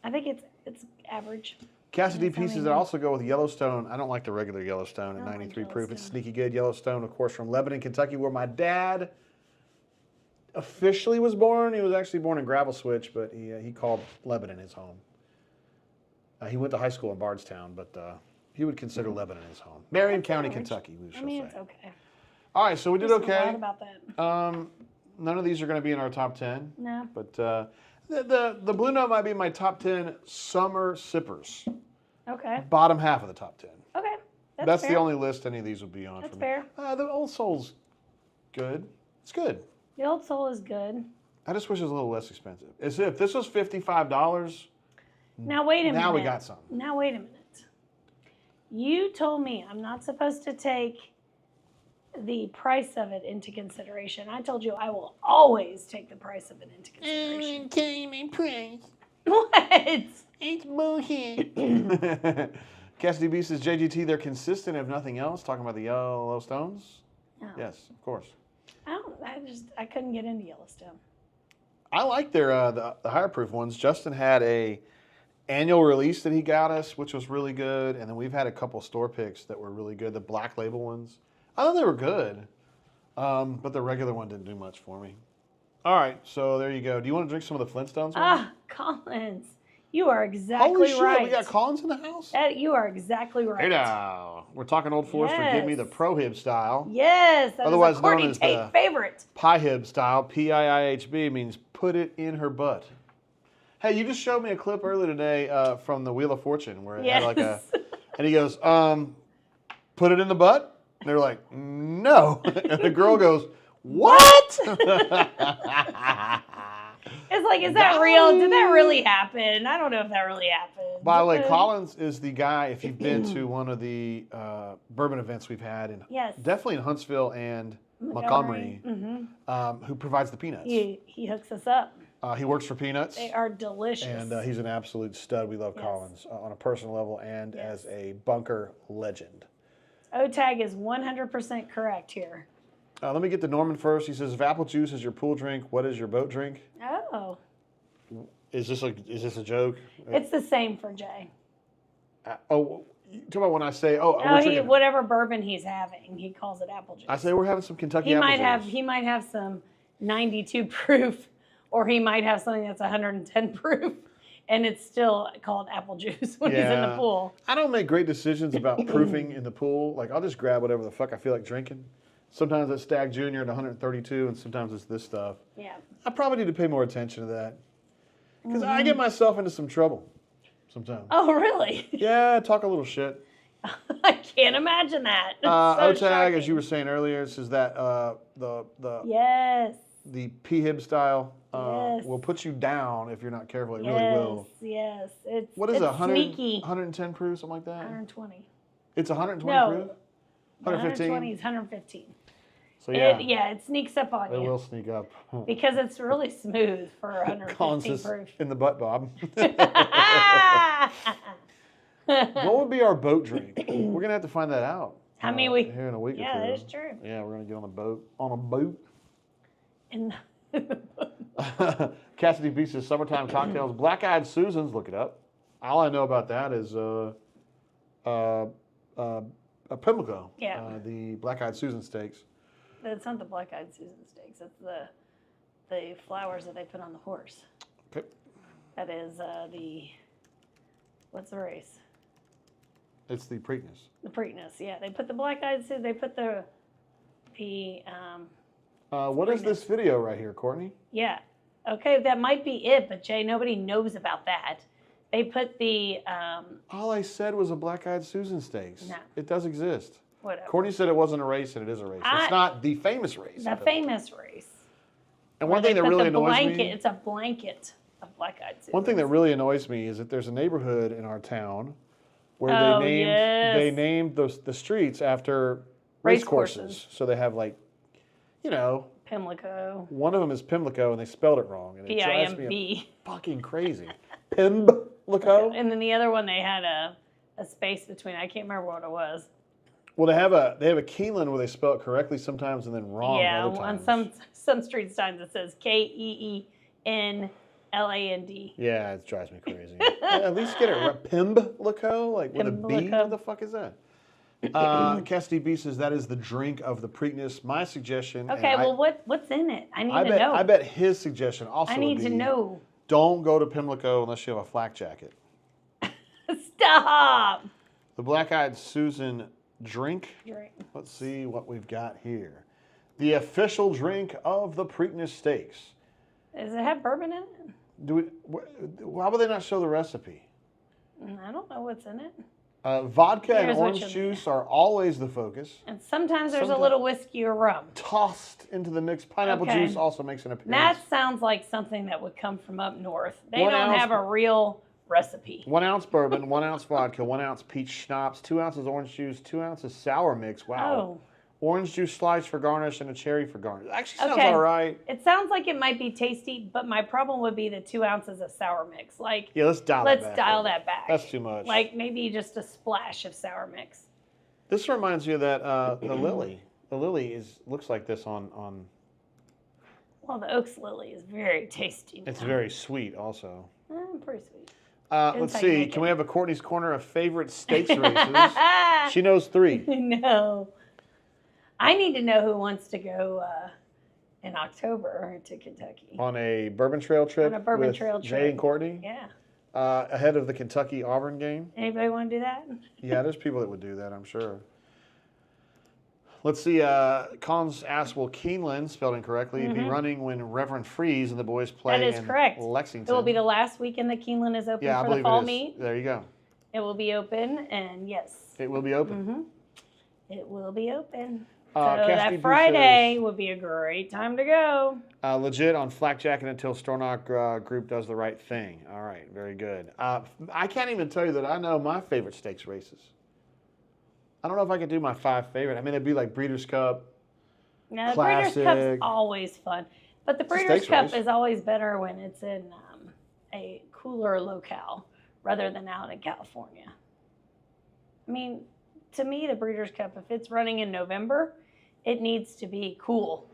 S2: I think it's average.
S1: Cassidy
S2: That's how
S1: pieces
S2: they
S1: that
S2: go.
S1: also go with Yellowstone. I don't like the regular Yellowstone at
S2: I don't like
S1: 93 proof. It's
S2: Yellowstone.
S1: sneaky good. Yellowstone, of course, from Lebanon, Kentucky, where my dad officially was born. He was actually born in Gravel Switch, but he called Lebanon his home. He went to high school in Bardstown, but he would consider Lebanon his home. Marion
S2: That's
S1: County,
S2: average.
S1: Kentucky, we shall
S2: I mean,
S1: say.
S2: it's okay.
S1: All right, so we did
S2: Just not
S1: okay.
S2: wild about that.
S1: None of these are going to be in our top 10,
S2: No.
S1: but the Blue Note might be my top 10 summer sippers.
S2: Okay.
S1: Bottom half of the top 10.
S2: Okay.
S1: That's
S2: fair.
S1: the only list any of these would be on
S2: That's
S1: for me.
S2: fair.
S1: The Old Soul's good. It's good.
S2: The Old Soul is good.
S1: I just wish it was a little less expensive. If this was $55,
S2: Now wait a minute.
S1: now we got something.
S2: Now wait a minute. You told me I'm not supposed to take the price of it into consideration. I told you I will always take the price of it into consideration.
S1: Tell you my price.
S2: What?
S1: It's bullshit. Cassidy B says, JGT, they're consistent if nothing else. Talking about the Yellowstones?
S2: No.
S1: Yes, of course.
S2: I couldn't get into Yellowstone.
S1: I like their the higher proof ones. Justin had a annual release that he got us, which was really good, and then we've had a couple store picks that were really good. The black label ones, I thought they were good, but the regular one didn't do much for me. All right, so there you go. Do you want to drink some of the Flintstones?
S2: Collins, you are exactly
S1: Holy shit,
S2: right.
S1: we got Collins in the house?
S2: You are exactly right.
S1: Hey now, we're talking Old Forester. Give me the Prohib style.
S2: Yes, that
S1: Otherwise
S2: is a Courtney
S1: known as
S2: Tate
S1: the
S2: favorite.
S1: Pihib style. P-I-I-H-B means put it in her butt. Hey, you just showed me a clip earlier today from the Wheel of Fortune where it had like a, and he goes, put it in the butt? And they're like, no. And the girl goes, what?
S2: It's like, is that real? Did that really happen? I don't know if that really happened.
S1: By the way, Collins is the guy, if you've been to one of the bourbon events we've had, in definitely in Huntsville and Montgomery, who provides the peanuts.
S2: He hooks us up.
S1: He works for Peanuts.
S2: They are delicious.
S1: And he's an absolute stud. We love Collins on a personal level and as a bunker legend.
S2: OTAG is 100% correct here.
S1: Let me get to Norman first. He says, if apple juice is your pool drink, what is your boat drink?
S2: Oh.
S1: Is this a joke?
S2: It's the same for Jay.
S1: You talk about when I say,
S2: whatever bourbon he's having, he calls it apple juice.
S1: I say we're having some Kentucky apple juice.
S2: He might have some 92 proof, or he might have something that's 110 proof, and it's still called apple juice when he's in the pool.
S1: I don't make great decisions about proofing in the pool. Like, I'll just grab whatever the fuck I feel like drinking. Sometimes it's Stag Junior at 132, and sometimes it's this stuff.
S2: Yeah.
S1: I probably need to pay more attention to that. Because I get myself into some trouble sometimes.
S2: Oh, really?
S1: Yeah, talk a little shit.
S2: I can't imagine that.
S1: OTAG, as you were saying earlier, says that the PHIB style will put you down if you're not careful. It really will.
S2: Yes.
S1: What is it?
S2: 100,
S1: 110 proof, something like that?
S2: 120.
S1: It's 120 proof?
S2: 115? 120 is 115.
S1: So yeah.
S2: It sneaks up on you.
S1: It will sneak up.
S2: Because it's really smooth for 115 proof.
S1: In the butt, Bob. What would be our boat drink? We're going to have to find that out.
S2: Here in
S1: a week or two.
S2: Yeah, that is true.
S1: Yeah, we're going to get on a boat. On a boat?
S2: In
S1: Cassidy B says, summertime cocktails. Black-eyed Susans, look it up. All I know about that is a Pimlico.
S2: Yeah.
S1: The Black-eyed Susan steaks.
S2: It's not the Black-eyed Susan steaks. It's the flowers that they put on the horse.
S1: Okay.
S2: That is what's the race?
S1: It's the Preakness.
S2: The Preakness, yeah. They put the Black-eyed Susan. They put the
S1: what is this video right here, Courtney?
S2: Yeah. Okay, that might be it, but Jay, nobody knows about that. They put the.
S1: All I said was a Black-eyed Susan steaks.
S2: No.
S1: It does exist.
S2: Whatever.
S1: Courtney said it wasn't a race, and it is a race. It's not the famous race.
S2: The famous race.
S1: And one thing that really annoys me.
S2: It's a blanket of Black-eyed Susans.
S1: One thing that really annoys me is that there's a neighborhood in our town where they named the streets after race courses. So they have
S2: Pimlico.
S1: One of them is Pimlico, and they spelled it wrong, and it drives me fucking crazy. Pimlico.
S2: And then the other one, they had a space between. I can't remember what it was.
S1: Well, they have a Keeneland where they spell it correctly sometimes and then wrong other times.
S2: On some street signs it says Keenland. Yeah,
S1: it drives me crazy. At least get it right. Pimlico, like with a B. What the fuck is that? Cassidy B says that is the drink of the Preakness. My suggestion.
S2: Okay, what's in it? I need to know.
S1: I bet his suggestion also.
S2: I need to know.
S1: Don't go to Pimlico unless you have a flak jacket.
S2: Stop.
S1: The Black-eyed Susan drink. Let's see what we've got here. The official drink of the Preakness Steaks.
S2: Does it have bourbon in it?
S1: Why would they not show the recipe?
S2: I don't know what's in it.
S1: Vodka and orange juice are always the focus.
S2: And sometimes there's a little whiskey or rum.
S1: Tossed into the mix. Pineapple juice also makes an appearance.
S2: That sounds like something that would come from up north. They don't have a real recipe.
S1: 1 ounce bourbon, 1 ounce vodka, 1 ounce peach schnapps, 2 ounces orange juice, 2 ounces sour mix. Wow. Oh. Orange juice slice for garnish and a cherry for garnish. Actually sounds all right.
S2: It sounds like it might be tasty, but my problem would be the 2 ounces of sour mix.
S1: Let's dial
S2: that back.
S1: That's too much.
S2: Maybe just a splash of sour mix.
S1: This reminds you of that the lily. The lily looks like this on.
S2: Well, the Oaks Lily is very tasty.
S1: It's very sweet also.
S2: Pretty sweet.
S1: Let's see. Can we have a Courtney's Corner of favorite stakes races? She knows 3.
S2: No. I need to know who wants to go in October to Kentucky.
S1: On a Bourbon Trail trip
S2: On a Bourbon
S1: with
S2: Trail
S1: Jay
S2: trip.
S1: and Courtney?
S2: Yeah.
S1: Ahead of the Kentucky-Auburn game?
S2: Anybody want to do that?
S1: Yeah, there's people that would do that, I'm sure. Let's see. Collins asked, will Keeneland, spelled incorrectly, be running when Reverend Freeze and the boys play
S2: That is
S1: in
S2: correct.
S1: Lexington?
S2: It will be the last weekend that Keeneland is open
S1: Yeah, I
S2: for
S1: believe
S2: the fall
S1: it is.
S2: meet.
S1: There you go.
S2: It will be open, and yes.
S1: It will be open.
S2: It will be open. So
S1: Cassidy
S2: that
S1: Bruce
S2: Friday
S1: says,
S2: would be a great time to go.
S1: legit on flak jacket until Stornock group does the right thing. All right, very good. I can't even tell you that I know my favorite stakes races. I don't know if I could do my 5 favorite. I mean, it'd be like Breeders' Cup.
S2: Now, the Breeders' Cup's
S1: Classic.
S2: always fun. But the
S1: a
S2: Breeders'
S1: stakes
S2: Cup
S1: race.
S2: is always better when it's in a cooler locale rather than out in California. I mean, to me, the Breeders' Cup, if it's running in November, it needs to be cool.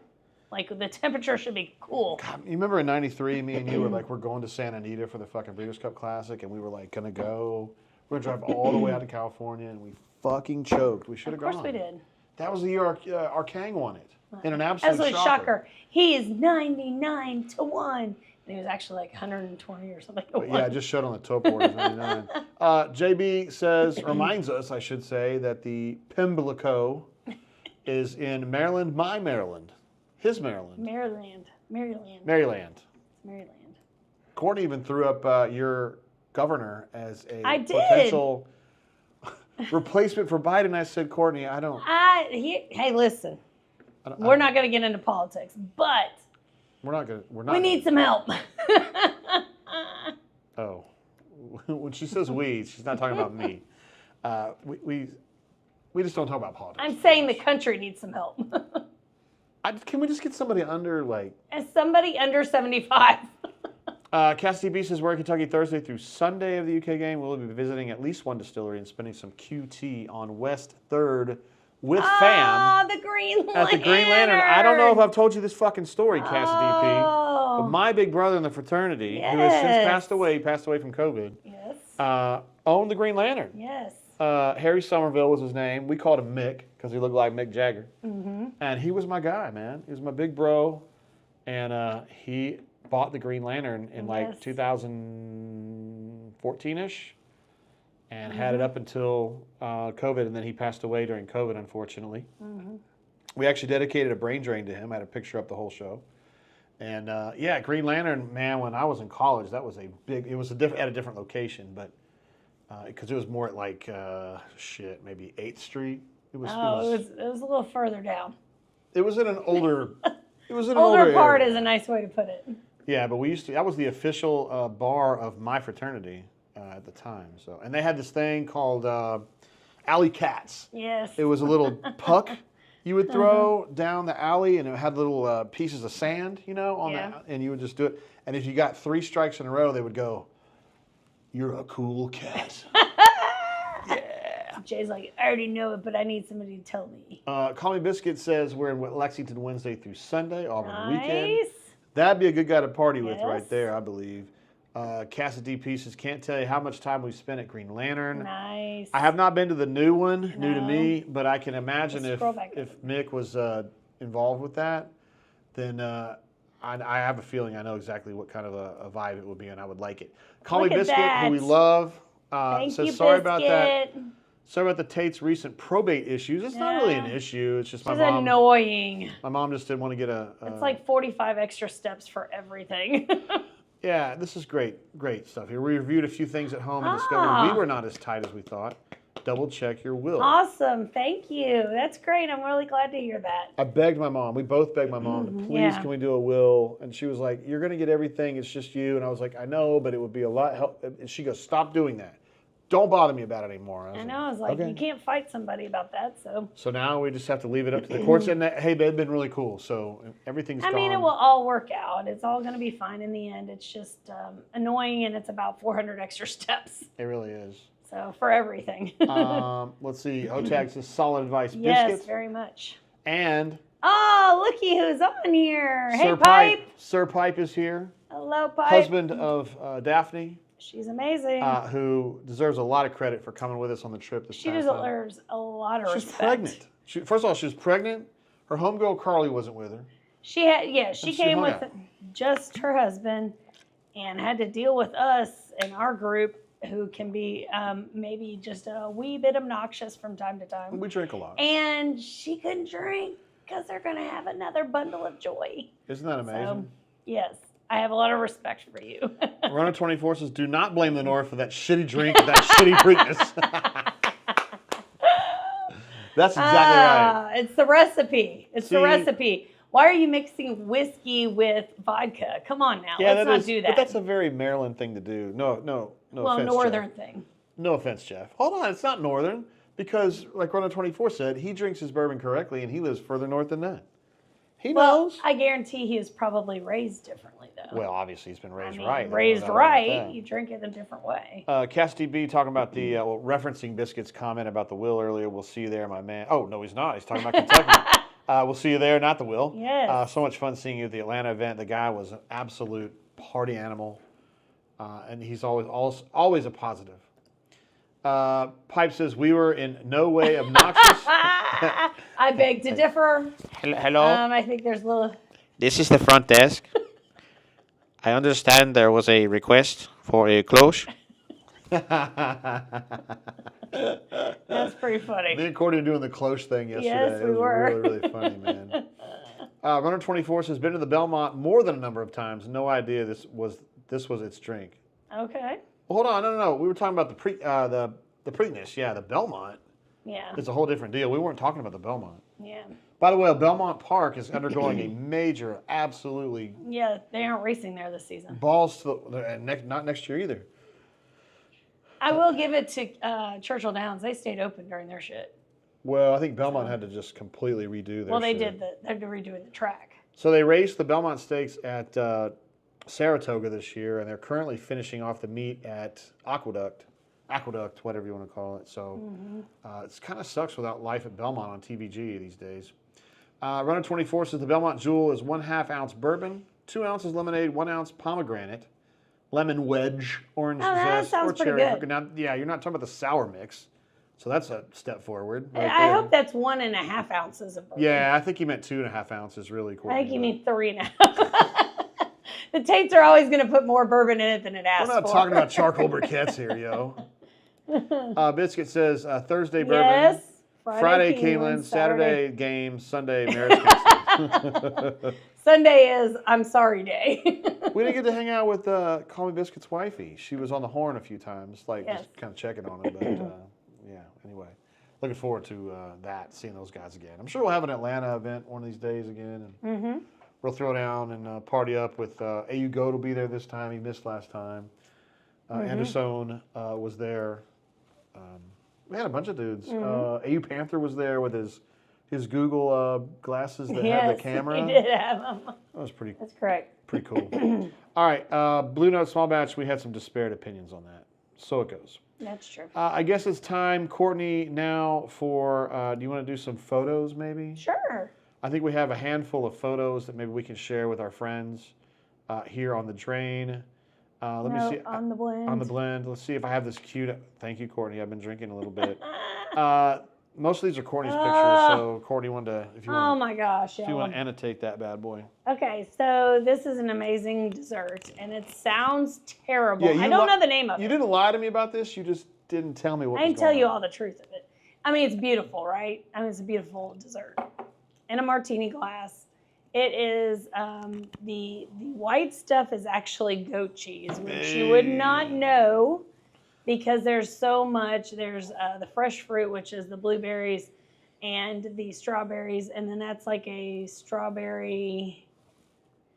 S2: Like, the temperature should be cool.
S1: God, you remember in '93, me and you were like, we're going to Santa Anita for the fucking Breeders' Cup Classic, and we were like, gonna go. We're gonna drive all the way out to California, and we fucking choked. We should have gone.
S2: Of course we did.
S1: That was the year our Kang won it. In an absolute
S2: Absolute
S1: shocker.
S2: He is 99 to 1. And he was actually like 120 or something.
S1: But yeah, it just showed on the tote board as 99. JB says, reminds us, I should say, that the Pimlico is in Maryland, my Maryland, his Maryland.
S2: Maryland.
S1: Maryland.
S2: It's Maryland.
S1: Courtney even threw up your governor as a
S2: I did.
S1: potential replacement for Biden. I said, Courtney, I don't.
S2: Hey, listen. We're not going to get into politics, but
S1: We're not.
S2: we need some help.
S1: Oh, when she says we, she's not talking about me. We just don't talk about politics.
S2: I'm saying the country needs some help.
S1: Can we just get somebody under like?
S2: As somebody under 75.
S1: Cassidy B says we're in Kentucky Thursday through Sunday of the UK game. We'll be visiting at least one distillery and spending some QT on West 3rd with fam
S2: the Green Lantern.
S1: at the Green Lantern. I don't know if I've told you this fucking story, Cassidy P.
S2: Oh.
S1: But my big brother in the fraternity, who has since passed away from COVID,
S2: Yes.
S1: owned the Green Lantern.
S2: Yes.
S1: Harry Somerville was his name. We called him Mick because he looked like Mick Jagger. And he was my guy, man. He was my big bro. And he bought the Green Lantern in like 2014-ish and had it up until COVID. And then he passed away during COVID, unfortunately. We actually dedicated a brain drain to him. I had a picture up the whole show. And yeah, Green Lantern, man, when I was in college, that was it was at a different location, but because it was more at like, maybe 8th Street. It was
S2: a little further down.
S1: It was in an older,
S2: Older part
S1: area.
S2: is a nice way to put it.
S1: Yeah, but that was the official bar of my fraternity at the time. So, and they had this thing called Alley Cats.
S2: Yes.
S1: It was a little puck you would throw down the alley, and it had little pieces of sand, and you would just do it. And if you got 3 strikes in a row, they would go, "You're a cool cat." Yeah.
S2: Jay's like, I already know it, but I need somebody to tell me.
S1: Call Me Biscuit says we're in Lexington Wednesday through Sunday, Auburn weekend.
S2: Nice.
S1: That'd be a good guy to party with
S2: Yes.
S1: right there, I believe. Cassidy Pieces, can't tell you how much time we've spent at Green Lantern.
S2: Nice.
S1: I have not been to the new one, new to
S2: No.
S1: me, but I can imagine
S2: Let's
S1: if
S2: scroll back
S1: Mick was involved with that, then I have a feeling I know exactly what kind of a vibe it would be, and I would like it. Call
S2: Look
S1: Me
S2: at
S1: Biscuit,
S2: that.
S1: who we love,
S2: Thank
S1: says
S2: you,
S1: sorry about that.
S2: Biscuit.
S1: Sorry about the Tate's recent probate issues. It's not really an
S2: Yeah.
S1: issue. It's just my
S2: She's
S1: mom.
S2: annoying.
S1: My mom just didn't want to get
S2: It's like 45 extra steps for everything.
S1: Yeah, this is great stuff here. We reviewed a few things at home and discovered we were not as tight as we thought. Double check your will.
S2: Awesome. Thank you. That's great. I'm really glad to hear that.
S1: I begged my mom. We both begged my mom to please, can we do a will? And she was like, "You're going to get everything. It's just you." And I was like, "I know, but it would be a lot help." And she goes, "Stop doing that. Don't bother me about it anymore."
S2: I know. I was like,
S1: "Okay."
S2: you can't fight somebody about that. So
S1: now we just have to leave it up to the courts. And hey, they've been really cool. So everything's
S2: I mean, it will all work out. It's all going to be fine in the end. It's just annoying, and it's about 400 extra steps.
S1: It really is.
S2: So for everything.
S1: Let's see. Hotag says solid advice.
S2: Yes,
S1: Biscuits.
S2: very much.
S1: And
S2: Oh, looky who's on here. Hey,
S1: Sir
S2: Pipe.
S1: Sir Pipe is here.
S2: Hello, Pipe.
S1: Husband of Daphne.
S2: She's amazing.
S1: Who deserves a lot of credit for coming with us on the trip this
S2: She
S1: past time.
S2: deserves a lot of
S1: She's
S2: respect.
S1: pregnant. First of all, she was pregnant. Her homegirl Carly wasn't with her.
S2: She had, she came
S1: hung
S2: with
S1: out.
S2: just her husband and had to deal with us in our group who can be maybe just a wee bit obnoxious from time to time.
S1: We drink a lot.
S2: And she couldn't drink because they're going to have another bundle of joy.
S1: Isn't that amazing?
S2: So, yes, I have a lot of respect for you.
S1: Runner 24 says, do not blame the North for that shitty drink, that shitty Preakness. That's exactly right.
S2: It's the recipe. It's the
S1: See-
S2: recipe. Why are you mixing whiskey with vodka? Come on now. Let's not do that.
S1: But that's a very Maryland thing to do. No
S2: well,
S1: offense,
S2: northern
S1: Jeff.
S2: thing.
S1: No offense, Jeff. Hold on, it's not northern because, like Runner 24 said, he drinks his bourbon correctly, and he lives further north than that. He
S2: Well,
S1: knows.
S2: I guarantee he was probably raised differently, though.
S1: Well, obviously he's been raised
S2: I mean,
S1: right. There's no
S2: raised
S1: doubt about
S2: right,
S1: that.
S2: you drink it a different way.
S1: Cassidy B talking about the referencing Biscuit's comment about the Will earlier. We'll see you there, my man. Oh no, he's not. He's talking about Kentucky. We'll see you there, not the Will.
S2: Yes.
S1: So much fun seeing you at the Atlanta event. The guy was an absolute party animal, and he's always a positive. Pipe says we were in no way obnoxious.
S2: I beg to differ.
S3: Hello.
S2: I think there's a little.
S3: This is the front desk. I understand there was a request for a cloche.
S2: That's pretty funny.
S1: Me and Courtney were doing the close thing yesterday.
S2: Yes, we
S1: it was
S2: were.
S1: really, really funny, man. Runner 24 says been to the Belmont more than a number of times. No idea this was its drink.
S2: Okay.
S1: Well, hold on, no. We were talking about the Preakness. Yeah, the Belmont.
S2: Yeah.
S1: It's a whole different deal. We weren't talking about the Belmont.
S2: Yeah.
S1: By the way, Belmont Park is undergoing a major, absolutely
S2: Yeah, they aren't racing there this season.
S1: balls to the not next year either.
S2: I will give it to Churchill Downs. They stayed open during their shit.
S1: Well, I think Belmont had to just completely redo their
S2: Well, they
S1: shit.
S2: did. They're redoing the track.
S1: So they raced the Belmont Stakes at Saratoga this year, and they're currently finishing off the meet at Aqueduct, whatever you want to call it. So it kind of sucks without life at Belmont on TVG these days. Runner 24 says the Belmont Jewel is 1/2 ounce bourbon, 2 ounces lemonade, 1 ounce pomegranate, lemon wedge, orange
S2: that
S1: zest,
S2: sounds
S1: or
S2: pretty
S1: cherry.
S2: good.
S1: Now, yeah, you're not talking about the sour mix, so that's a step forward. right
S2: I
S1: there.
S2: hope that's 1.5 ounces of bourbon.
S1: Yeah, I think you meant 2.5 ounces, really.
S2: I think you
S1: Courtney,
S2: mean 3.5. The Tates are always going to put more bourbon in it than it asks
S1: we're not
S2: for.
S1: talking about charcoal briquettes here, yo. Biscuit says Thursday bourbon,
S2: Yes.
S1: Friday Keeneland, Saturday game, Sunday marriage counseling.
S2: Sunday is I'm sorry day.
S1: We didn't get to hang out with Call Me Biscuit's wifey. She was on the horn a few times, like
S2: Yes.
S1: just kind of checking on him. But yeah, anyway, looking forward to seeing those guys again. I'm sure we'll have an Atlanta event one of these days again, and we'll throw down and party up with AU Goat will be there this time. He missed last time. Anderson was there. We had a bunch of dudes. AU Panther was there with his Google glasses that had the camera.
S2: He did have them.
S1: That was pretty
S2: That's correct.
S1: pretty cool. All right, Blue Note Small Batch. We had some disparate opinions on that. So it goes.
S2: That's true.
S1: I guess it's time, Courtney, now for. Do you want to do some photos, maybe?
S2: Sure.
S1: I think we have a handful of photos that maybe we can share with our friends here on the drain. Let me see.
S2: On the blend.
S1: On the blend. Let's see if I have this cute. Thank you, Courtney. I've been drinking a little bit. Most of these are Courtney's pictures, so Courtney wanted to, if you
S2: Oh
S1: want,
S2: my gosh.
S1: if you want to annotate that bad boy.
S2: Okay, so this is an amazing dessert, and it sounds terrible.
S1: you
S2: I don't
S1: li-
S2: know the name of
S1: You
S2: it.
S1: didn't lie to me about this. You just didn't tell me what.
S2: I
S1: was
S2: didn't tell
S1: going
S2: you
S1: on.
S2: all the truth of it. I mean, it's beautiful, right? I mean, it's a beautiful dessert. In a martini glass. It is, the white stuff is actually goat cheese, which you would not know because there's so much. There's the fresh fruit, which is the blueberries and the strawberries, and then that's like a strawberry,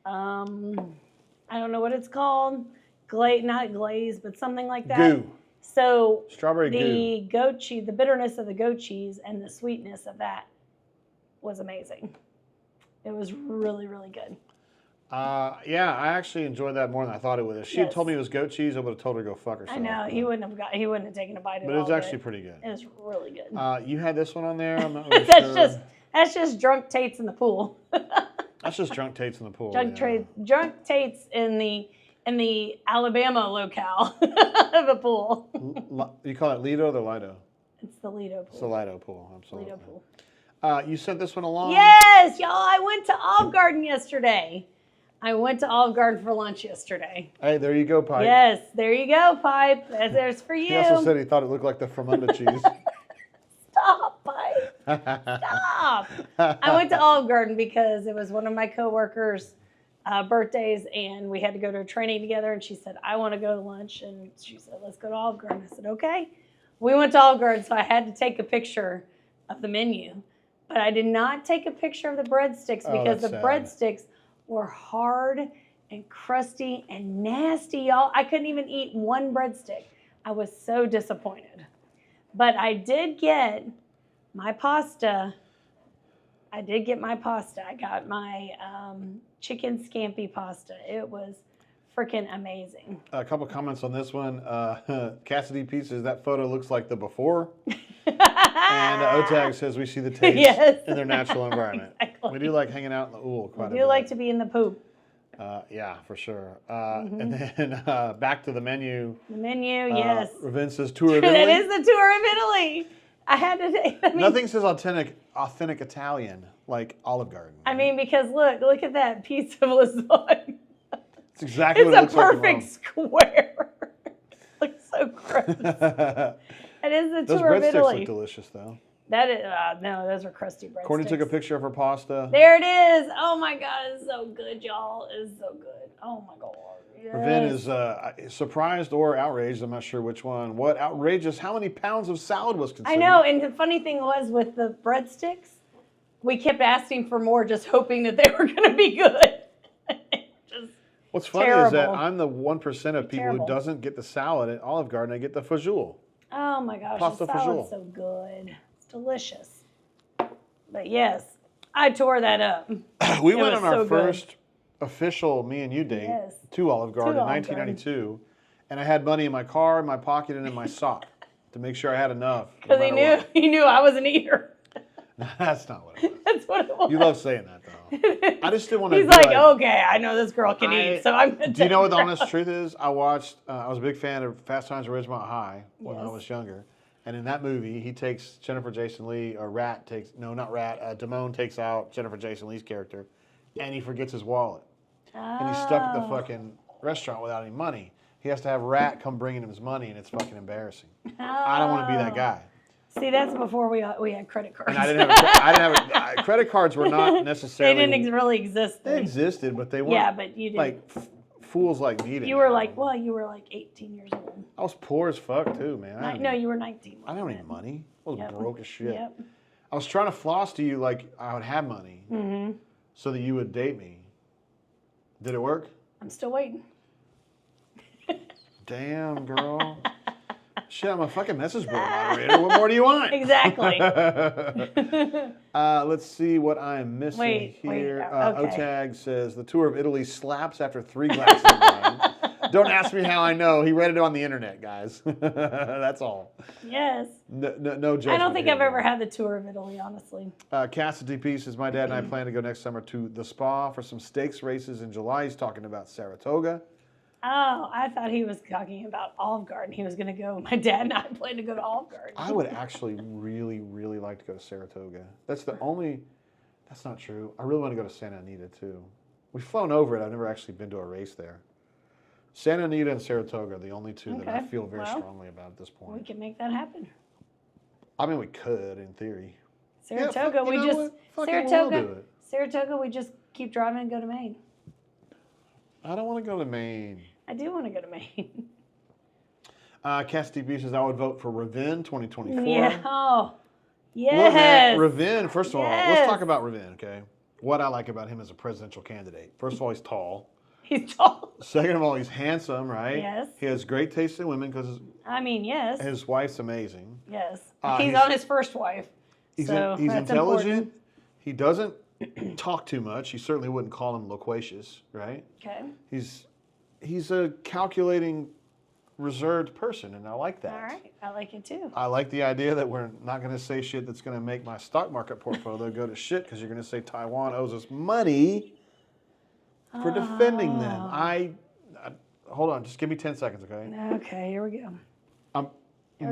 S2: I don't know what it's called, not glaze, but something like that.
S1: Goo.
S2: So
S1: Strawberry
S2: the goat cheese, the bitterness of the goat cheese and the sweetness of that was amazing. It was really, really good.
S1: Yeah, I actually enjoyed that more than I thought it would. If she had
S2: Yes.
S1: told me it was goat cheese, I would have told her to go fuck herself.
S2: I know he wouldn't have taken a bite of it.
S1: But it was actually pretty good.
S2: It was really good.
S1: You had this one on there. I'm not really
S2: That's
S1: sure.
S2: That's just drunk Tates in the pool.
S1: That's just drunk Tates in the pool.
S2: Drunk Tates in the Alabama locale of a pool.
S1: You call it Lido or the Lido?
S2: It's the Lido pool.
S1: It's the Lido pool. Absolutely.
S2: Lido pool.
S1: You sent this one along?
S2: Yes, y'all. I went to Olive Garden yesterday. I went to Olive Garden for lunch yesterday.
S1: Hey, there you go, Pipe.
S2: Yes, there you go, Pipe. There's for you.
S1: He also said he thought it looked like the Fremunda cheese.
S2: Stop, Pipe. Stop. I went to Olive Garden because it was one of my coworkers' birthdays, and we had to go to a training together. And she said, "I want to go to lunch," and she said, "Let's go to Olive Garden." I said, "Okay." We went to Olive Garden, so I had to take a picture of the menu, but I did not take a picture of the breadsticks because the breadsticks were hard and crusty and nasty, y'all. I couldn't even eat one breadstick. I was so disappointed. But I did get my pasta. I got my chicken scampi pasta. It was freaking amazing.
S1: A couple comments on this one. Cassidy Pieces, that photo looks like the before. And Otag says we see the taste in their natural environment. Exactly. We do like hanging out in the ool quite a bit.
S2: We do like to be in the poop.
S1: Yeah, for sure. And then back to the menu.
S2: The menu, yes.
S1: Ravin says tour of Italy.
S2: That is the tour of Italy. I had to.
S1: Nothing says authentic Italian like Olive Garden.
S2: I mean, because look at that piece of lasagna.
S1: It's exactly what it looks like.
S2: It's a perfect square. Looks so gross. It is the
S1: Those
S2: tour of
S1: breadsticks
S2: Italy.
S1: look delicious, though.
S2: That is no, those are crusty breadsticks.
S1: Courtney took a picture of her pasta.
S2: There it is. Oh my God, it's so good, y'all. It's so good. Oh my God. Yes.
S1: Ravin is surprised or outraged. I'm not sure which one. What outrageous? How many pounds of salad was consumed?
S2: I know, and the funny thing was with the breadsticks, we kept asking for more, just hoping that they were going to be good.
S1: What's funny is that I'm the 1% of people who doesn't get the salad at Olive Garden. I get the fajoule.
S2: Oh my gosh,
S1: Pasta
S2: the salad's
S1: fajoule.
S2: so good. It's delicious. But yes, I tore that up.
S1: We went on our first official me and you date to Olive Garden in
S2: Olive
S1: 1992, and I had money in my car, in my pocket, and in my sock to make sure I had enough.
S2: Because he knew I was an eater.
S1: That's not what it was.
S2: That's what it was.
S1: You love saying that, though. I just didn't want to.
S2: He's like, okay, I know this girl can eat, so I'm going to.
S1: Do you know what the honest truth is? I was a big fan of Fast Times at Ridgemont High when I was younger. And in that movie, he takes Jennifer Jason Leigh, or Damone takes out Jennifer Jason Leigh's character, and he forgets his wallet. And he's stuck at the fucking restaurant without any money. He has to have Rat come bring him his money, and it's fucking embarrassing. I don't want to be that guy.
S2: See, that's before we had credit cards.
S1: And I didn't have credit cards were not necessarily.
S2: They didn't really exist.
S1: They existed, but they weren't.
S2: Yeah, but you didn't.
S1: Like fools like me.
S2: You were like 18 years old.
S1: I was poor as fuck too, man.
S2: You were 19.
S1: I don't need money. I was broke as shit.
S2: Yep.
S1: I was trying to floss to you like I would have money, so that you would date me. Did it work?
S2: I'm still waiting.
S1: Damn, girl. Shit, I'm a fucking message board moderator. What more do you want?
S2: Exactly.
S1: Let's see what I'm missing here.
S2: Okay.
S1: Otag says the tour of Italy slaps after 3 glasses of wine. Don't ask me how I know. He read it on the internet, guys. That's all.
S2: Yes.
S1: No judgment.
S2: I don't think I've ever had the tour of Italy, honestly.
S1: Cassidy P says, my dad and I plan to go next summer to the spa for some stakes races in July. He's talking about Saratoga.
S2: Oh, I thought he was talking about Olive Garden. He was going to go. My dad and I plan to go to Olive Garden.
S1: I would actually really, really like to go to Saratoga. That's not true. I really want to go to Santa Anita, too. We've flown over it. I've never actually been to a race there. Santa Anita and Saratoga are the only two that I feel very strongly about at this point.
S2: We can make that happen.
S1: I mean, we could, in theory.
S2: Saratoga, Saratoga, we just keep driving and go to Maine.
S1: I don't want to go to Maine.
S2: I do want to go to Maine.
S1: Cassidy B says, I would vote for Ravin 2024.
S2: Yeah. Oh, yes.
S1: Look, man, Ravin, first of all, let's talk about Ravin, okay? What I like about him as a presidential candidate. First of all, he's tall.
S2: He's tall.
S1: Second of all, he's handsome, right?
S2: Yes.
S1: He has great taste in women because
S2: yes.
S1: his wife's amazing.
S2: Yes. He's on his first wife.
S1: He's
S2: that's
S1: intelligent.
S2: Important.
S1: He doesn't talk too much. You certainly wouldn't call him loquacious, right?
S2: Okay.
S1: He's a calculating reserved person, and I like that.
S2: All right. I like it too.
S1: I like the idea that we're not going to say shit that's going to make my stock market portfolio go to shit because you're going to say Taiwan owes us money for defending them. I hold on, just give me 10 seconds, okay?
S2: Okay, here we go.
S1: I'm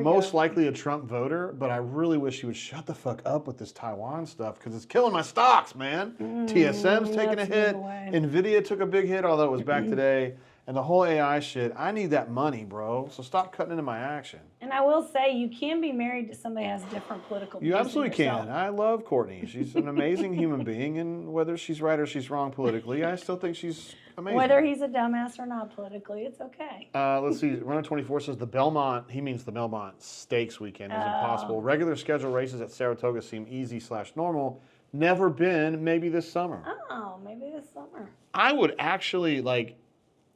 S1: most likely a Trump voter, but I really wish he would shut the fuck up with this Taiwan stuff because it's killing my stocks, man. TSM's taking a hit. Nvidia took a big hit, although it was back today. And the whole AI shit, I need that money, bro. So stop cutting into my action.
S2: And I will say, you can be married to somebody who has different political views.
S1: You absolutely
S2: than yourself.
S1: can. I love Courtney. She's an amazing human being, and whether she's right or she's wrong politically, I still think she's amazing.
S2: Whether he's a dumbass or not politically, it's okay.
S1: Let's see. Runner 24 says the Belmont, he means the Belmont Stakes weekend is impossible. Regular schedule races at Saratoga seem easy/normal. Never been, maybe this summer.
S2: Oh, maybe this summer.
S1: I would actually, like,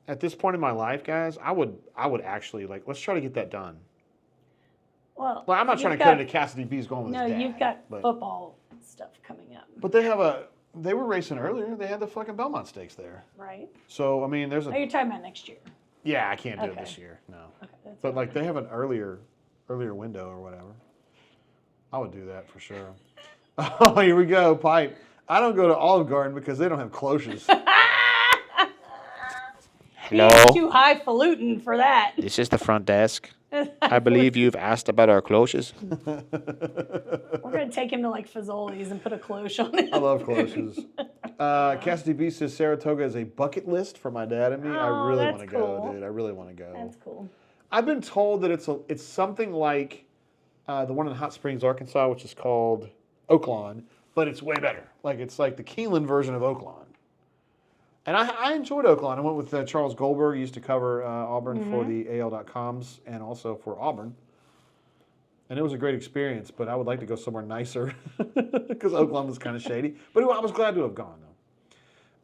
S1: at this point in my life, guys, I would actually, like, let's try to get that done.
S2: Well,
S1: I'm not trying to cut into Cassidy B's going with his dad.
S2: No, you've got football stuff coming up.
S1: But they were racing earlier. They had the fucking Belmont Stakes there.
S2: Right.
S1: So, I mean, there's
S2: Oh, you're talking about next year.
S1: Yeah, I can't do it this year, no.
S2: Okay,
S1: But, like, they have an earlier window or whatever. I would do that for sure. Oh, here we go, pipe. I don't go to Olive Garden because they don't have cloches.
S3: Hello.
S2: He's too highfalutin for that.
S3: This is the front desk. I believe you've asked about our cloches.
S2: We're going to take him to like Fazoli's and put a cloche on it.
S1: I love cloches. Cassidy B says Saratoga is a bucket list for my dad and me. I really want to go, dude. I really want to go.
S2: That's cool.
S1: I've been told that it's something like the one in Hot Springs, Arkansas, which is called Oaklawn, but it's way better. Like it's like the Keeneland version of Oaklawn. And I enjoyed Oaklawn. I went with Charles Goldberg. He used to cover Auburn for the AL.coms and also for Auburn. And it was a great experience, but I would like to go somewhere nicer because Oaklawn was kind of shady. But I was glad to have gone,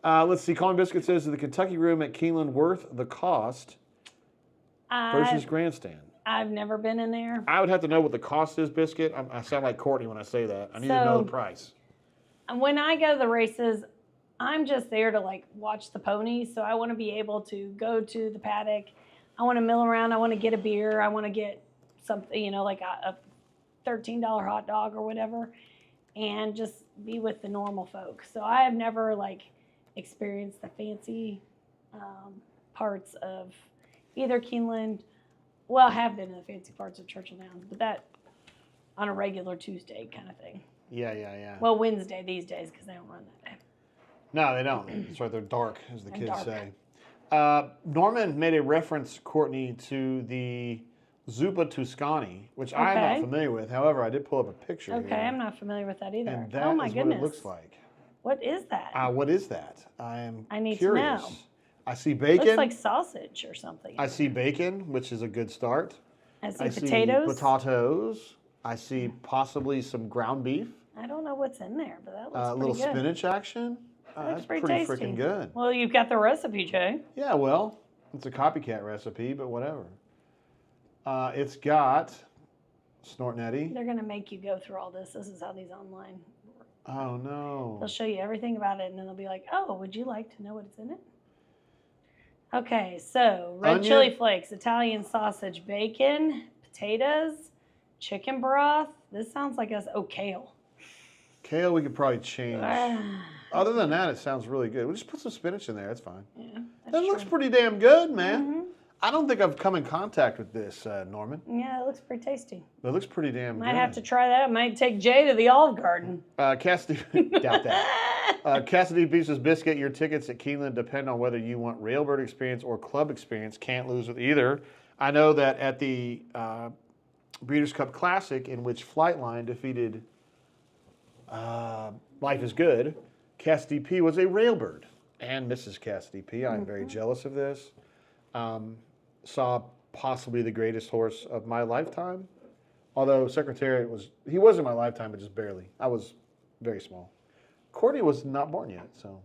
S1: though. Let's see. Colin Biscuit says, is the Kentucky Room at Keeneland worth the cost versus Grandstand?
S2: I've never been in there.
S1: I would have to know what the cost is, Biscuit. I sound like Courtney when I say that. I need to know the price.
S2: When I go to the races, I'm just there to like watch the ponies. So I want to be able to go to the paddock. I want to mill around. I want to get a beer. I want to get something, like a $13 hot dog or whatever, and just be with the normal folks. So I have never like experienced the fancy parts of either Keeneland. Well, I have been in the fancy parts of Churchill Downs, but that on a regular Tuesday kind of thing.
S1: Yeah.
S2: Well, Wednesday these days because they don't run that day.
S1: No, they don't. That's right. They're dark, as the kids say. Norman made a reference, Courtney, to the Zuppa Tuscany, which I'm not familiar with. However, I did pull up a picture here.
S2: Okay, I'm not familiar with that either.
S1: And that
S2: oh my
S1: is
S2: goodness.
S1: what it looks like.
S2: What is that?
S1: What is that? I need
S2: curious.
S1: To know. I see bacon.
S2: Looks like sausage or something.
S1: I see bacon, which is a good start.
S2: I see potatoes.
S1: Potatoes. I see possibly some ground beef.
S2: I don't know what's in there, but that looks pretty
S1: good. A little spinach action.
S2: That's
S1: pretty
S2: tasty.
S1: freaking good.
S2: Well, you've got the recipe, Jay.
S1: Yeah, well, it's a copycat recipe, but whatever. It's got Snortnetti.
S2: They're going to make you go through all this. This is how these online work.
S1: Oh, no.
S2: They'll show you everything about it, and then they'll be like, oh, would you like to know what's in it? Okay, so red chili flakes, Italian sausage, bacon, potatoes, chicken broth. This sounds like kale.
S1: Kale we could probably change. Other than that, it sounds really good. We'll just put some spinach in there. That's fine.
S2: Yeah,
S1: that looks pretty damn good, man. I don't think I've come in contact with this, Norman.
S2: Yeah, it looks pretty tasty.
S1: It looks pretty damn good.
S2: Might have to try that. Might take Jay to the Olive Garden.
S1: Cassidy, doubt that. Cassidy Beach's Biscuit, your tickets at Keeneland depend on whether you want Railbird experience or club experience. Can't lose with either. I know that at the Breeders' Cup Classic, in which Flightline defeated Life is Good, Cassidy P was a Railbird. And Mrs. Cassidy P, I'm very jealous of this. Saw possibly the greatest horse of my lifetime. Although Secretariat he was in my lifetime, but just barely. I was very small. Courtney was not born yet, so.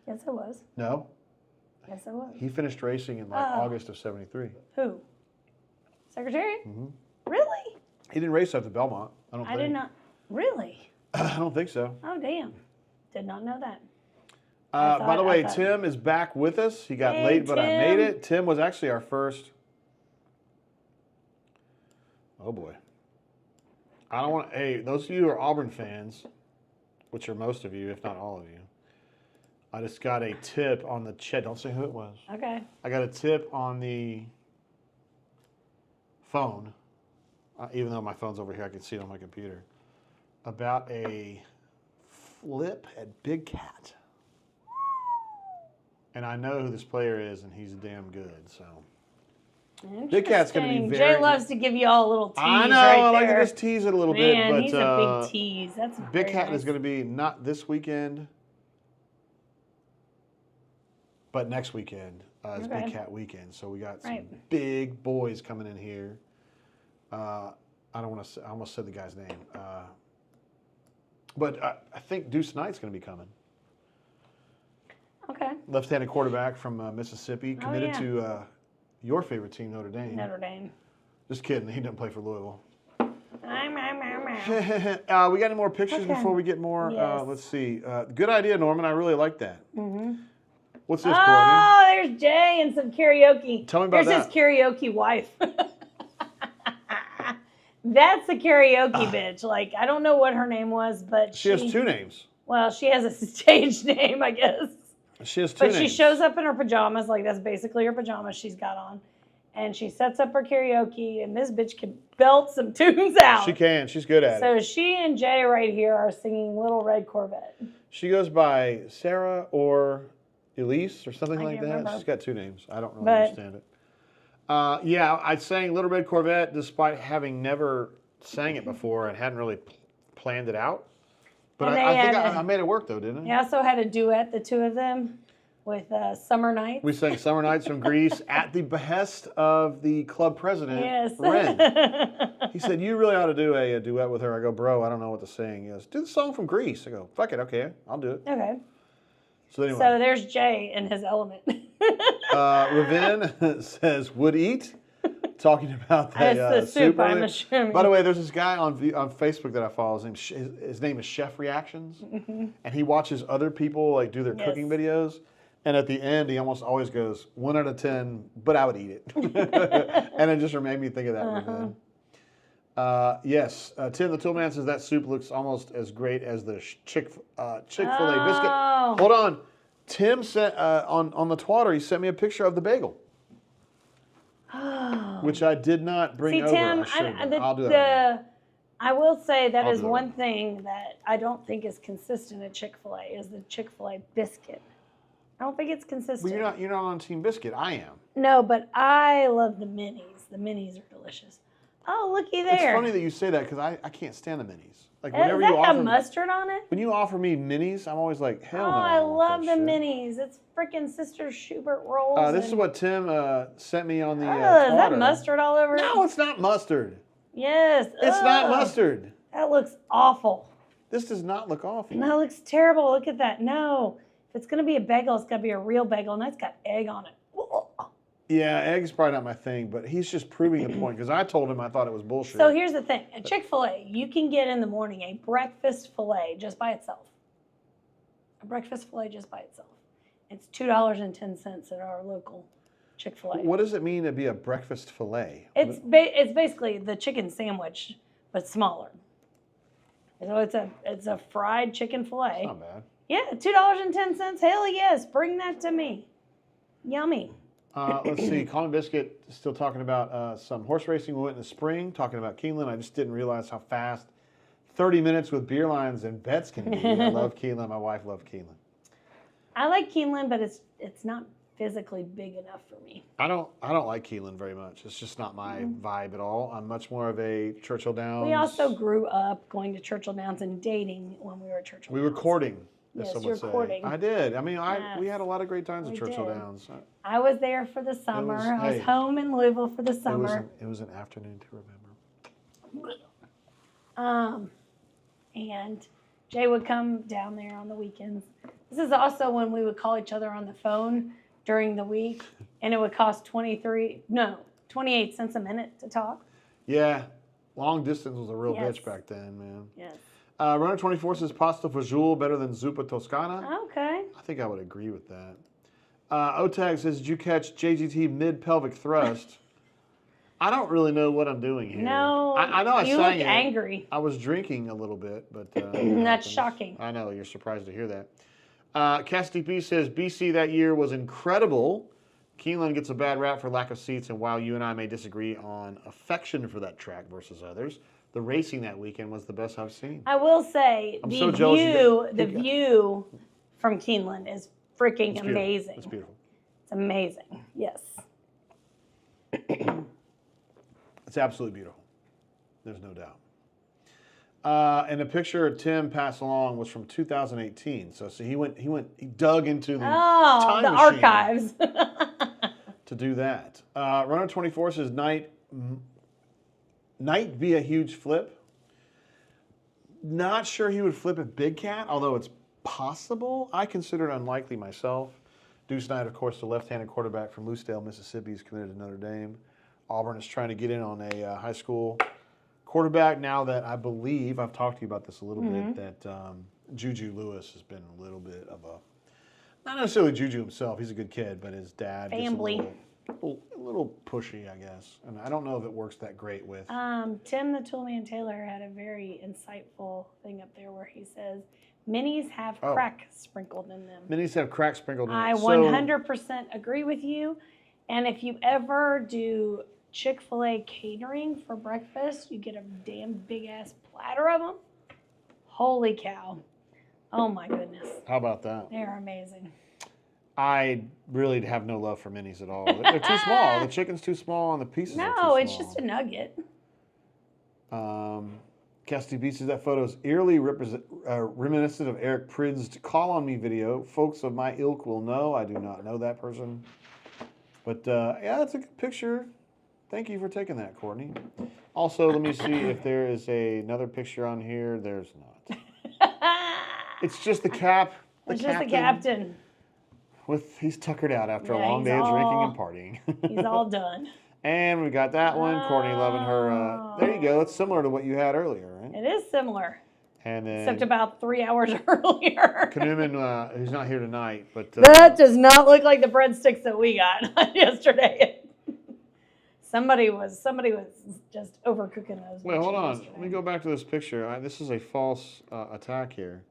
S2: Yes, I was.
S1: No?
S2: Yes, I was.
S1: He finished racing in August of '73.
S2: Who? Secretariat?
S1: Mm-hmm.
S2: Really?
S1: He didn't race after Belmont, I don't think.
S2: I did not. Really?
S1: I don't think so.
S2: Oh, damn. Did not know that.
S1: By the way, Tim is back with us. He got late, but I made it. Tim was actually our first Oh boy. I don't want. Hey, those of you who are Auburn fans, which are most of you, if not all of you, I just got a tip on the chat. Don't say who it was.
S2: Okay.
S1: I got a tip on the phone, even though my phone's over here, I can see it on my computer, about a flip at Big Cat. And I know who this player is, and he's damn good. So Big Cat's going to be very.
S2: Jay loves to give you all a little tease.
S1: I know.
S2: Right
S1: I like
S2: there.
S1: to just tease it a little
S2: Man,
S1: bit, but
S2: he's a big tease. That's
S1: Big
S2: very
S1: Cat
S2: nice.
S1: is going to be not this weekend, but next weekend is
S2: Okay.
S1: Big Cat weekend. So we got some
S2: Right.
S1: big boys coming in here. I don't want to. I almost said the guy's name, but I think Deuce Knight's going to be coming.
S2: Okay.
S1: Left-handed quarterback from Mississippi, committed
S2: yeah.
S1: to your favorite team, Notre Dame.
S2: Notre Dame.
S1: Just kidding. He doesn't play for Louisville.
S2: Meow.
S1: We got any more pictures
S2: Okay.
S1: before we get more?
S2: Yes.
S1: Let's see. Good idea, Norman. I really like that.
S2: Mm-hmm.
S1: What's this, Courtney?
S2: Oh, there's Jay and some karaoke.
S1: Tell me about
S2: There's
S1: that.
S2: his karaoke wife. That's the karaoke bitch. Like, I don't know what her name was, but
S1: She has two names.
S2: Well, she has a stage name, I guess.
S1: She has two
S2: But
S1: names.
S2: she shows up in her pajamas, like that's basically her pajamas she's got on. And she sets up her karaoke, and this bitch can belt some tunes out.
S1: She can. She's good at it.
S2: So she and Jay right here are singing Little Red Corvette.
S1: She goes by Sarah or Elise or something
S2: I
S1: like
S2: can't
S1: that.
S2: remember.
S1: She's got two names. I don't really
S2: But-
S1: understand it. Yeah, I sang Little Red Corvette despite having never sang it before and hadn't really planned it out. But
S2: And
S1: I
S2: they
S1: think
S2: had
S1: I made it work though, didn't
S2: They
S1: I?
S2: also had a duet, the two of them, with Summer Nights.
S1: We sang Summer Nights from Greece at the behest of the club president,
S2: Yes.
S1: Ren. He said, "You really ought to do a duet with her." I go, "Bro, I don't know what to sing." He goes, "Do the song from Greece." I go, "Fuck it, okay, I'll do it."
S2: Okay.
S1: So anyway,
S2: So there's Jay in his element.
S1: Ravin says, "Would eat." Talking about that
S2: It's the soup, I'm
S1: earlier.
S2: assuming.
S1: By the way, there's this guy on Facebook that I follow. His name is Chef Reactions, and he watches other people like do their
S2: Yes.
S1: cooking videos. And at the end, he almost always goes 1 out of 10, but I would eat it. And it just made me think of that. Ravin. Yes, Tim the Toolman says that soup looks almost as great as the Chick-fil-A biscuit.
S2: Oh.
S1: Hold on, Tim sent on the Twitter. He sent me a picture of the bagel. Which I did not bring
S2: See,
S1: over.
S2: Tim,
S1: I should have. I'll do that. Again.
S2: I will say that
S1: I'll
S2: is
S1: do it
S2: one
S1: again.
S2: thing that I don't think is consistent at Chick-fil-A is the Chick-fil-A biscuit. I don't think it's consistent.
S1: Well, you're not on Team Biscuit. I am.
S2: No, but I love the minis. The minis are delicious. Oh, looky there.
S1: It's funny that you say that because I can't stand the minis. Like
S2: Is
S1: whenever
S2: that
S1: you
S2: got
S1: offer
S2: mustard on it?
S1: when you offer me minis, I'm always like, hell
S2: Oh,
S1: no.
S2: I
S1: don't
S2: love
S1: want
S2: the
S1: that shit.
S2: minis. It's freaking Sister Schubert rolls.
S1: This is
S2: and-
S1: what Tim sent me on the.
S2: Oh, is that
S1: Twitter.
S2: mustard all over it?
S1: No, it's not mustard.
S2: Yes.
S1: It's not
S2: Ugh.
S1: mustard.
S2: That looks awful.
S1: This does not look awful.
S2: That looks terrible. Look at that. No. If it's going to be a bagel, it's got to be a real bagel, and that's got egg on it. Ugh.
S1: Yeah, egg's probably not my thing, but he's just proving the point because I told him I thought it was bullshit.
S2: So here's the thing. At Chick-fil-A, you can get in the morning a breakfast filet just by itself. A breakfast filet just by itself. It's $2.10 at our local Chick-fil-A.
S1: What does it mean to be a breakfast fillet?
S2: It's basically the chicken sandwich, but smaller. So it's a fried chicken fillet.
S1: Not bad.
S2: Yeah, $2.10. Hell yes, bring that to me. Yummy.
S1: Let's see. Colin Biscuit is still talking about some horse racing. We went in the spring, talking about Keeneland. I just didn't realize how fast 30 minutes with beer lines and bets can be. I love Keeneland. My wife loved Keeneland.
S2: I like Keeneland, but it's not physically big enough for me.
S1: I don't like Keeneland very much. It's just not my vibe at all. I'm much more of a Churchill Downs.
S2: We also grew up going to Churchill Downs and dating when we were at Churchill
S1: We were
S2: Downs.
S1: courting. As
S2: Yes,
S1: some
S2: you're
S1: would say.
S2: courting.
S1: I did. I mean, we
S2: Yes.
S1: had a lot of great times at
S2: We
S1: Churchill
S2: did.
S1: Downs.
S2: I was there for the summer. I was
S1: hey,
S2: home in Louisville for the summer.
S1: It was an afternoon to remember.
S2: And Jay would come down there on the weekends. This is also when we would call each other on the phone during the week, and it would cost 28 cents a minute to talk.
S1: Yeah, long distance was a real
S2: Yes.
S1: bitch back then, man.
S2: Yes.
S1: Runner 24 says pasta fagioli better than zuppa toscana.
S2: Okay.
S1: I think I would agree with that. OTAG says, did you catch JGT mid-pelvic thrust? I don't really know what I'm doing here.
S2: No,
S1: I know I
S2: you
S1: sang
S2: look
S1: it.
S2: angry.
S1: I was drinking a little bit, but
S2: That's shocking.
S1: I know you're surprised to hear that. Cassidy P says BC that year was incredible. Keeneland gets a bad rap for lack of seats, and while you and I may disagree on affection for that track versus others, the racing that weekend was the best I've seen.
S2: I will say
S1: I'm
S2: the
S1: so jealous
S2: the view from Keeneland is freaking amazing.
S1: It's beautiful.
S2: It's amazing. Yes.
S1: It's absolutely beautiful. There's no doubt. And the picture Tim passed along was from 2018. So he dug into the time
S2: the
S1: machine
S2: archives.
S1: to do that. Runner 24 says night be a huge flip. Not sure he would flip at Big Cat, although it's possible. I consider it unlikely myself. Deuce Knight, of course, the left-handed quarterback from Loosedale, Mississippi, is committed to Notre Dame. Auburn is trying to get in on a high school quarterback now that I believe, I've talked to you about this a little bit, that Juju Lewis has been a little bit of not necessarily Juju himself, he's a good kid, but his dad gets a little pushy, I guess. And I don't know if it works that great with.
S2: Tim the Toolman Taylor had a very insightful thing up there where he says, minis have crack sprinkled in them.
S1: Minis have crack sprinkled in them.
S2: I 100% agree with you. And if you ever do Chick-fil-A catering for breakfast, you get a damn big-ass platter of them. Holy cow. Oh, my goodness.
S1: How about that?
S2: They're amazing.
S1: I really have no love for minis at all. They're too small. The chicken's too small and the pieces are too small.
S2: No, it's just a nugget.
S1: Cassidy B says that photo is eerily reminiscent of Eric Prid's Call on Me video. Folks of my ilk will know. I do not know that person. But yeah, that's a good picture. Thank you for taking that, Courtney. Also, let me see if there is another picture on here. There's not. It's just the cap.
S2: It's just the captain.
S1: He's tuckered out after a long day of drinking and partying.
S2: He's all done.
S1: And we got that one. Courtney loving her. There you go. It's similar to what you had earlier, right?
S2: It is similar.
S1: And then
S2: except about 3 hours earlier.
S1: Knuman, who's not here tonight, but
S2: that does not look like the breadsticks that we got yesterday. Somebody was just overcooking those.
S1: Wait, hold on.
S2: Yesterday.
S1: Let me go back to this picture. This is a false attack here.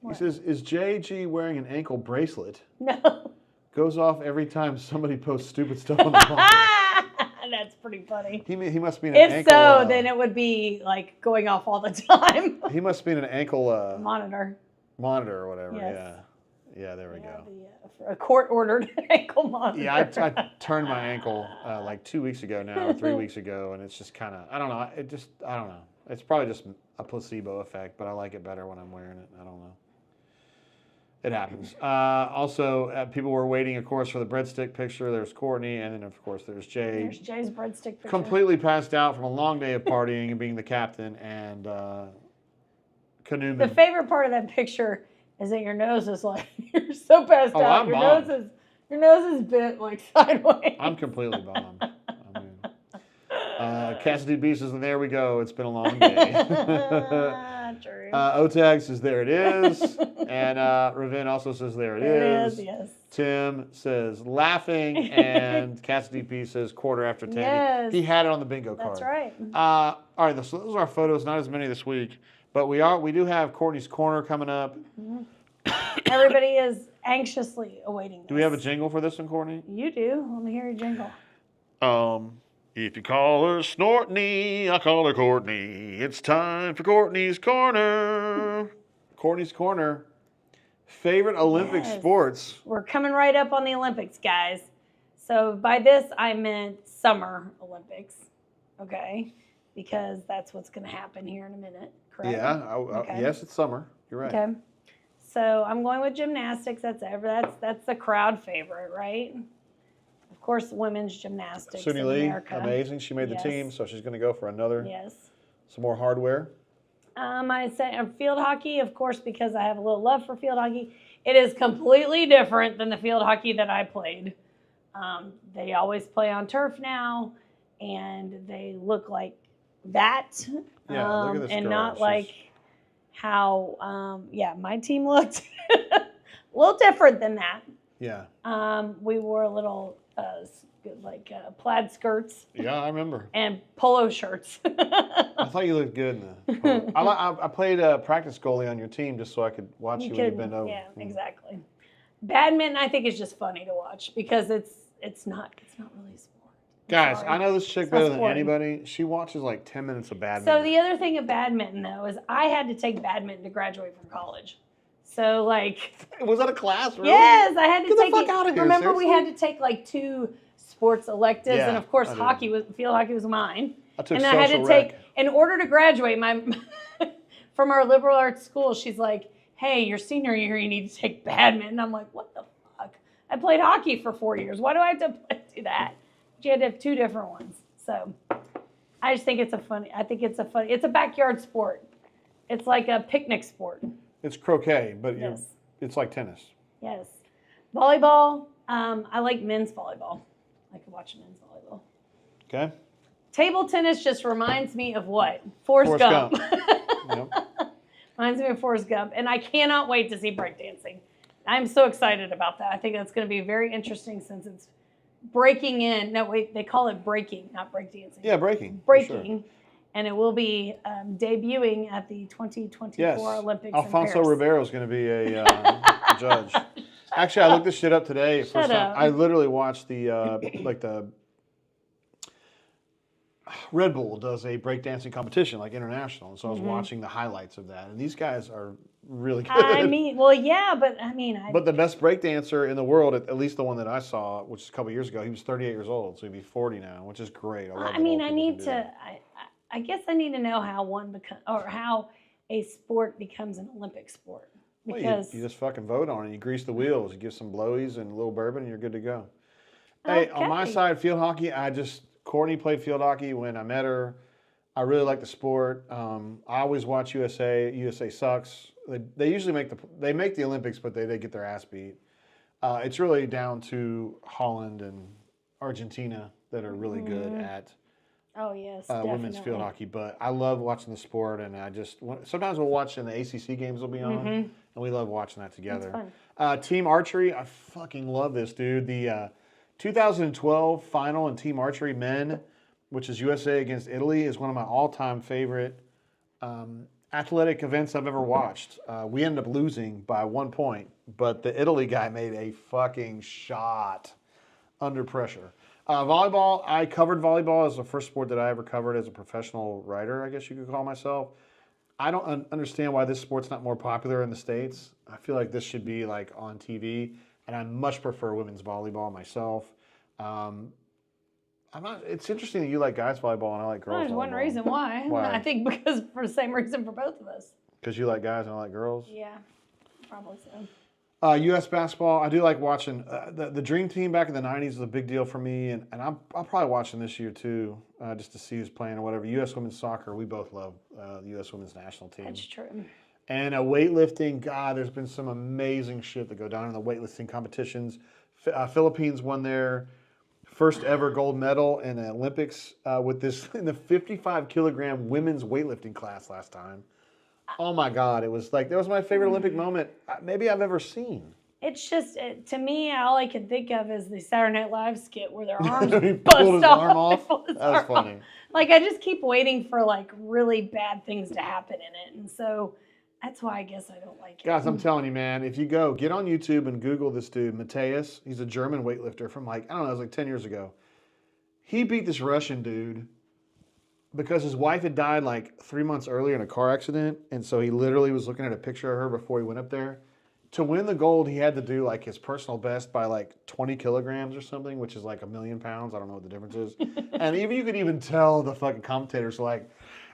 S1: He says, "Is JG wearing an ankle bracelet?"
S2: No.
S1: Goes off every time somebody posts stupid stuff on the podcast.
S2: That's pretty funny.
S1: He must be in an ankle.
S2: If so, then it would be like going off all the time.
S1: He must be in an ankle
S2: monitor
S1: or whatever.
S2: Yes.
S1: Yeah, there we go.
S2: A court-ordered ankle monitor.
S1: Yeah, I turned my ankle like 2 weeks ago now, or 3 weeks ago, and it's just kind of, I don't know. I don't know. It's probably just a placebo effect, but I like it better when I'm wearing it. I don't know. It happens. Also, people were waiting, of course, for the breadstick picture. There's Courtney, and then, of course, there's Jay.
S2: There's Jay's breadstick picture.
S1: Completely passed out from a long day of partying and being the captain, and Knuman.
S2: The favorite part of that picture is that your nose is like, you're so passed out.
S1: I'm bombed.
S2: Your nose is bent like sideways.
S1: I'm completely bombed. I mean, Cassidy B says, and there we go. It's been a long day.
S2: True.
S1: Otag says, there it is. And Ravin also says, there it is.
S2: Yes.
S1: Tim says, laughing. And Cassidy P says, 10:15.
S2: Yes.
S1: He had it on the bingo card.
S2: That's right.
S1: All right, so those are our photos. Not as many this week. But we do have Courtney's Corner coming up.
S2: Mm-hmm. Everybody is anxiously awaiting this.
S1: Do we have a jingle for this one, Courtney?
S2: You do. Let me hear your jingle.
S1: If you call her Snortney, I call her Courtney. It's time for Courtney's Corner. Courtney's Corner. Favorite Olympic sports.
S2: We're coming right up on the Olympics, guys. So by this, I meant Summer Olympics. Okay? Because that's what's going to happen here in a minute, correct?
S1: Yeah.
S2: Okay.
S1: Yes, it's summer. You're right.
S2: Okay. So I'm going with gymnastics. That's the crowd favorite, right? Of course, women's gymnastics
S1: Suni
S2: in
S1: Lee,
S2: America.
S1: amazing. She made the team, so she's going to go for another.
S2: Yes.
S1: Some more hardware.
S2: I say field hockey, of course, because I have a little love for field hockey. It is completely different than the field hockey that I played. They always play on turf now, and they look like that.
S1: Yeah, look at this
S2: and
S1: girl.
S2: not like how, my team looked a little different than that.
S1: Yeah.
S2: We wore a little plaid skirts
S1: Yeah, I remember.
S2: and polo shirts.
S1: I thought you looked good in the. I played practice goalie on your team just so I could watch you when you bend over.
S2: Yeah, exactly. Badminton, I think, is just funny to watch because it's not really a sport.
S1: Guys,
S2: Sorry.
S1: I know this chick
S2: It's not
S1: better than
S2: sporting.
S1: anybody. She watches like 10 minutes of badminton.
S2: So the other thing of badminton, though, is I had to take badminton to graduate from college. So
S1: was that a class? Really?
S2: yes, I had to
S1: Get the
S2: take
S1: fuck
S2: it.
S1: out of here,
S2: Remember, we
S1: seriously?
S2: had to take like 2 sports electives,
S1: Yeah,
S2: and of course,
S1: I do.
S2: field hockey was mine.
S1: I took
S2: And I had to
S1: social
S2: take,
S1: rec.
S2: in order to graduate, from our liberal arts school, she's like, "Hey, your senior year, you need to take badminton." I'm like, "What the fuck? I played hockey for 4 years. Why do I have to do that?" You had to have 2 different ones. So I just think it's a backyard sport. It's like a picnic sport.
S1: It's croquet, but
S2: Yes.
S1: it's like tennis.
S2: Yes. Volleyball. I like men's volleyball. I could watch men's volleyball.
S1: Okay.
S2: Table tennis just reminds me of what? Forrest Gump.
S1: Yep.
S2: Reminds me of Forrest Gump. And I cannot wait to see breakdancing. I'm so excited about that. I think that's going to be very interesting since it's breaking in. No, wait, they call it breaking, not breakdancing.
S1: Yeah, breaking. for sure.
S2: Breaking. And it will be debuting at the 2024
S1: Yes.
S2: Olympics
S1: Alfonso
S2: in Paris.
S1: Ribeiro is going to be a judge. Actually, I looked this shit up today. First time.
S2: up.
S1: I literally watched the the Red Bull does a breakdancing competition, like international. And so I was watching the highlights of that. And these guys are really good.
S2: I mean, well, yeah, but I mean,
S1: But the best breakdancer in the world, at least the one that I saw, which is a couple years ago, he was 38 years old. So he'd be 40 now, which is great.
S2: I guess I need to know how a sport becomes an Olympic sport.
S1: Well,
S2: Because
S1: you just fucking vote on it. You grease the wheels. You give some blowies and a little bourbon, and you're good to go. Hey, on my
S2: Okay.
S1: side, field hockey, Courtney played field hockey when I met her. I really like the sport. I always watch USA. USA sucks. They usually make the Olympics, but they get their ass beat. It's really down to Holland and Argentina that are really good at
S2: oh yes,
S1: women's field hockey. But I love watching the sport, and sometimes we'll watch in the ACC games will be on, and we love watching that together.
S2: fun.
S1: Team archery, I fucking love this, dude. The 2012 final in team archery men, which is USA against Italy, is one of my all-time favorite athletic events I've ever watched. We ended up losing by 1 point, but the Italy guy made a fucking shot under pressure. Volleyball, I covered volleyball as the first sport that I ever covered as a professional writer, I guess you could call myself. I don't understand why this sport's not more popular in the States. I feel like this should be like on TV, and I much prefer women's volleyball myself. It's interesting that you like guys volleyball and I like girls
S2: There's
S1: volleyball.
S2: one reason why.
S1: Why?
S2: I think because for the same reason for both of us.
S1: Because you like guys and I like girls?
S2: Yeah, probably so.
S1: U.S. basketball, I do like watching. The Dream Team back in the 90s was a big deal for me, and I'll probably watch them this year too, just to see who's playing or whatever. U.S. women's soccer, we both love the U.S. women's national team.
S2: That's true.
S1: And weightlifting, God, there's been some amazing shit that go down in the weightlifting competitions. Philippines won their first ever gold medal in the Olympics with this in the 55 kilogram women's weightlifting class last time. Oh my God, that was my favorite Olympic moment maybe I've ever seen.
S2: It's just, to me, all I can think of is the Saturday Night Live skit where their arms
S1: He
S2: bust
S1: pulled his
S2: off.
S1: arm off?
S2: Pulled his
S1: That was
S2: arm off.
S1: funny.
S2: Like, I just keep waiting for, like, really bad things to happen in it. And so that's why I guess I don't like it.
S1: Guys, I'm telling you, man, if you get on YouTube and Google this dude, Mateus. He's a German weightlifter from it was like 10 years ago. He beat this Russian dude because his wife had died like 3 months earlier in a car accident. And so he literally was looking at a picture of her before he went up there. To win the gold, he had to do like his personal best by like 20 kilograms or something, which is like 1,000,000 pounds. I don't know what the difference is. And you could even tell the fucking commentators like,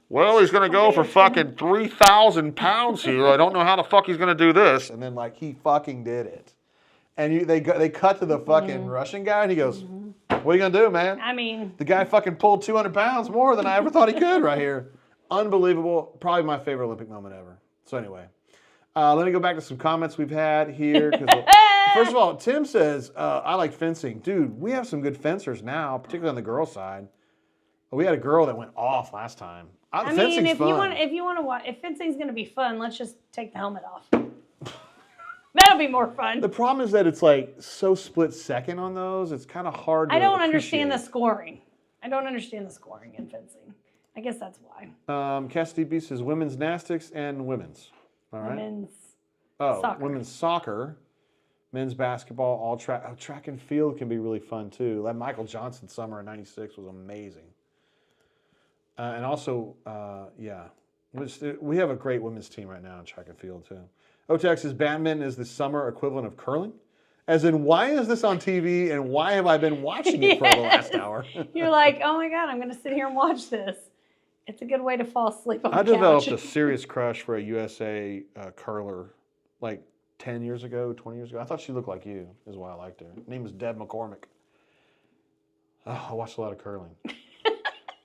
S1: well, he's going to go for fucking 3,000 pounds here. I don't know how the fuck he's going to do this. And then like he fucking did it. And they cut to the fucking Russian guy and he goes, what are you going to do, man?
S2: I mean,
S1: The guy fucking pulled 200 pounds more than I ever thought he could right here. Unbelievable. Probably my favorite Olympic moment ever. So anyway, let me go back to some comments we've had here. First of all, Tim says, I like fencing. Dude, we have some good fencers now, particularly on the girl side. We had a girl that went off last time.
S2: I mean, if you want to watch, if fencing's going to be fun, let's just take the helmet off. That'll be more fun.
S1: The problem is that it's like so split second on those. It's kind of hard to
S2: I don't understand the
S1: appreciate.
S2: scoring. I don't understand the scoring in fencing. I guess that's why.
S1: Cassidy B says women's gymnastics and women's. All right.
S2: Women's
S1: Soccer. Women's soccer, men's basketball, all track. Oh, track and field can be really fun too. That Michael Johnson summer in '96 was amazing. And also, we have a great women's team right now in track and field too. Otex says badminton is the summer equivalent of curling. As in, why is this on TV and why have I been watching it for the last hour?
S2: You're like, oh my God, I'm going to sit here and watch this. It's a good way to fall asleep on the couch.
S1: I developed a serious crush for a USA curler like 10 years ago, 20 years ago. I thought she looked like you, is why I liked her. Her name was Deb McCormick. Oh, I watched a lot of curling.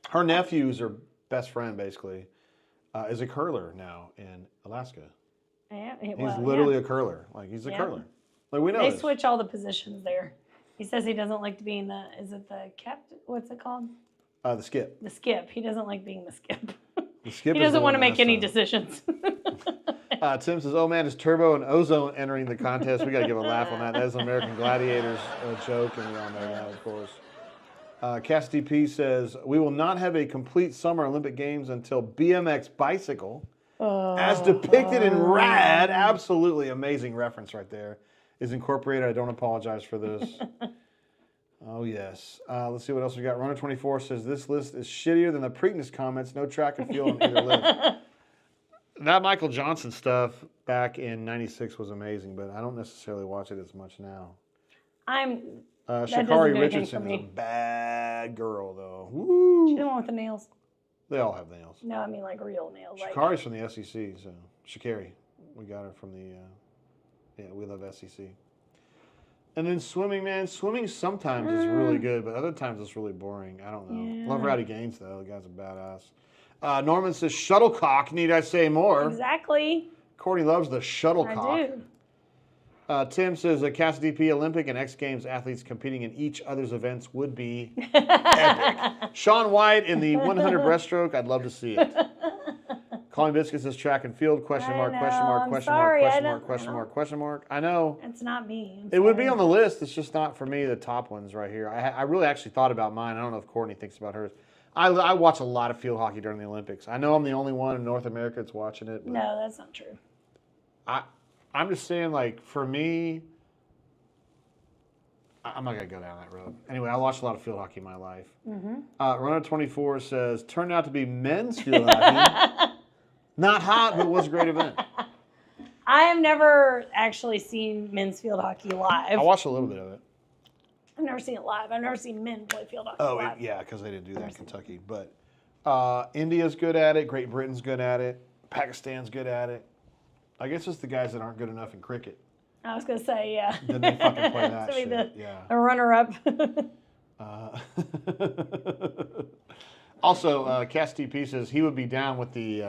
S1: Her nephew's her best friend, basically, is a curler now in Alaska.
S2: Yeah,
S1: He's literally a curler. Like, he's a curler. Like, we know
S2: They
S1: this.
S2: switch all the positions there. He says he doesn't like to be in is it the captain? What's it called?
S1: The skip.
S2: The skip. He doesn't like being the skip.
S1: The skip
S2: He
S1: is
S2: doesn't
S1: the
S2: want to
S1: one
S2: make
S1: that
S2: any
S1: sucks.
S2: decisions.
S1: Tim says, oh man, is Turbo and Ozone entering the contest? We got to give a laugh on that. That is an American Gladiators joke, and we all know that, of course. Cassidy P says, we will not have a complete Summer Olympic Games until BMX bicycle, as depicted in Rad, absolutely amazing reference right there, is incorporated. I don't apologize for this. Oh, yes. Let's see what else we got. Runner24 says, this list is shittier than the Preakness comments. No track and field on either list. That Michael Johnson stuff back in '96 was amazing, but I don't necessarily watch it as much now.
S2: That
S1: Sha'Carri
S2: doesn't do anything
S1: Richardson
S2: for
S1: is a
S2: me.
S1: bad girl, though. Woo!
S2: She's the one with the nails.
S1: They all have nails.
S2: No, I mean like real nails. Like,
S1: Sha'Carri's from the SEC, so Sha'Carri. We got her from the, we love SEC. And then swimming, man. Swimming sometimes is really good, but other times it's really boring. I don't know.
S2: Yeah.
S1: Love Rowdy Gaines, though. The guy's a badass. Norman says, shuttlecock, need I say more?
S2: Exactly.
S1: Courtney loves the shuttlecock.
S2: I do.
S1: Tim says, Cassidy P. Olympic and X Games athletes competing in each other's events would be epic. Shaun White in the 100 breaststroke, I'd love to see it. Colin Biscuit says track and field, question mark, question mark,
S2: I'm
S1: question
S2: sorry,
S1: mark,
S2: I
S1: question
S2: don't
S1: mark, question
S2: know.
S1: mark, question mark. I know.
S2: It's not me. I'm
S1: It would be
S2: sorry.
S1: on the list. It's just not for me, the top ones right here. I really actually thought about mine. I don't know if Courtney thinks about hers. I watch a lot of field hockey during the Olympics. I know I'm the only one in North America that's watching it. But
S2: No, that's not true.
S1: I'm just saying, like, for me, I'm not going to go down that road. Anyway, I watched a lot of field hockey in my life. Runner24 says, turned out to be men's field hockey. Not hot, but it was a great event.
S2: I have never actually seen men's field hockey live.
S1: I watched a little bit of it.
S2: I've never seen it live. I've never seen men play field hockey
S1: Oh,
S2: live.
S1: yeah, because they didn't do that in Kentucky. But India's good at it. Great Britain's good at it. Pakistan's good at it. I guess it's the guys that aren't good enough in cricket.
S2: I was going to say, yeah.
S1: Then they fucking play that
S2: To be
S1: shit.
S2: the runner-up.
S1: Also, Cass TP says he would be down with the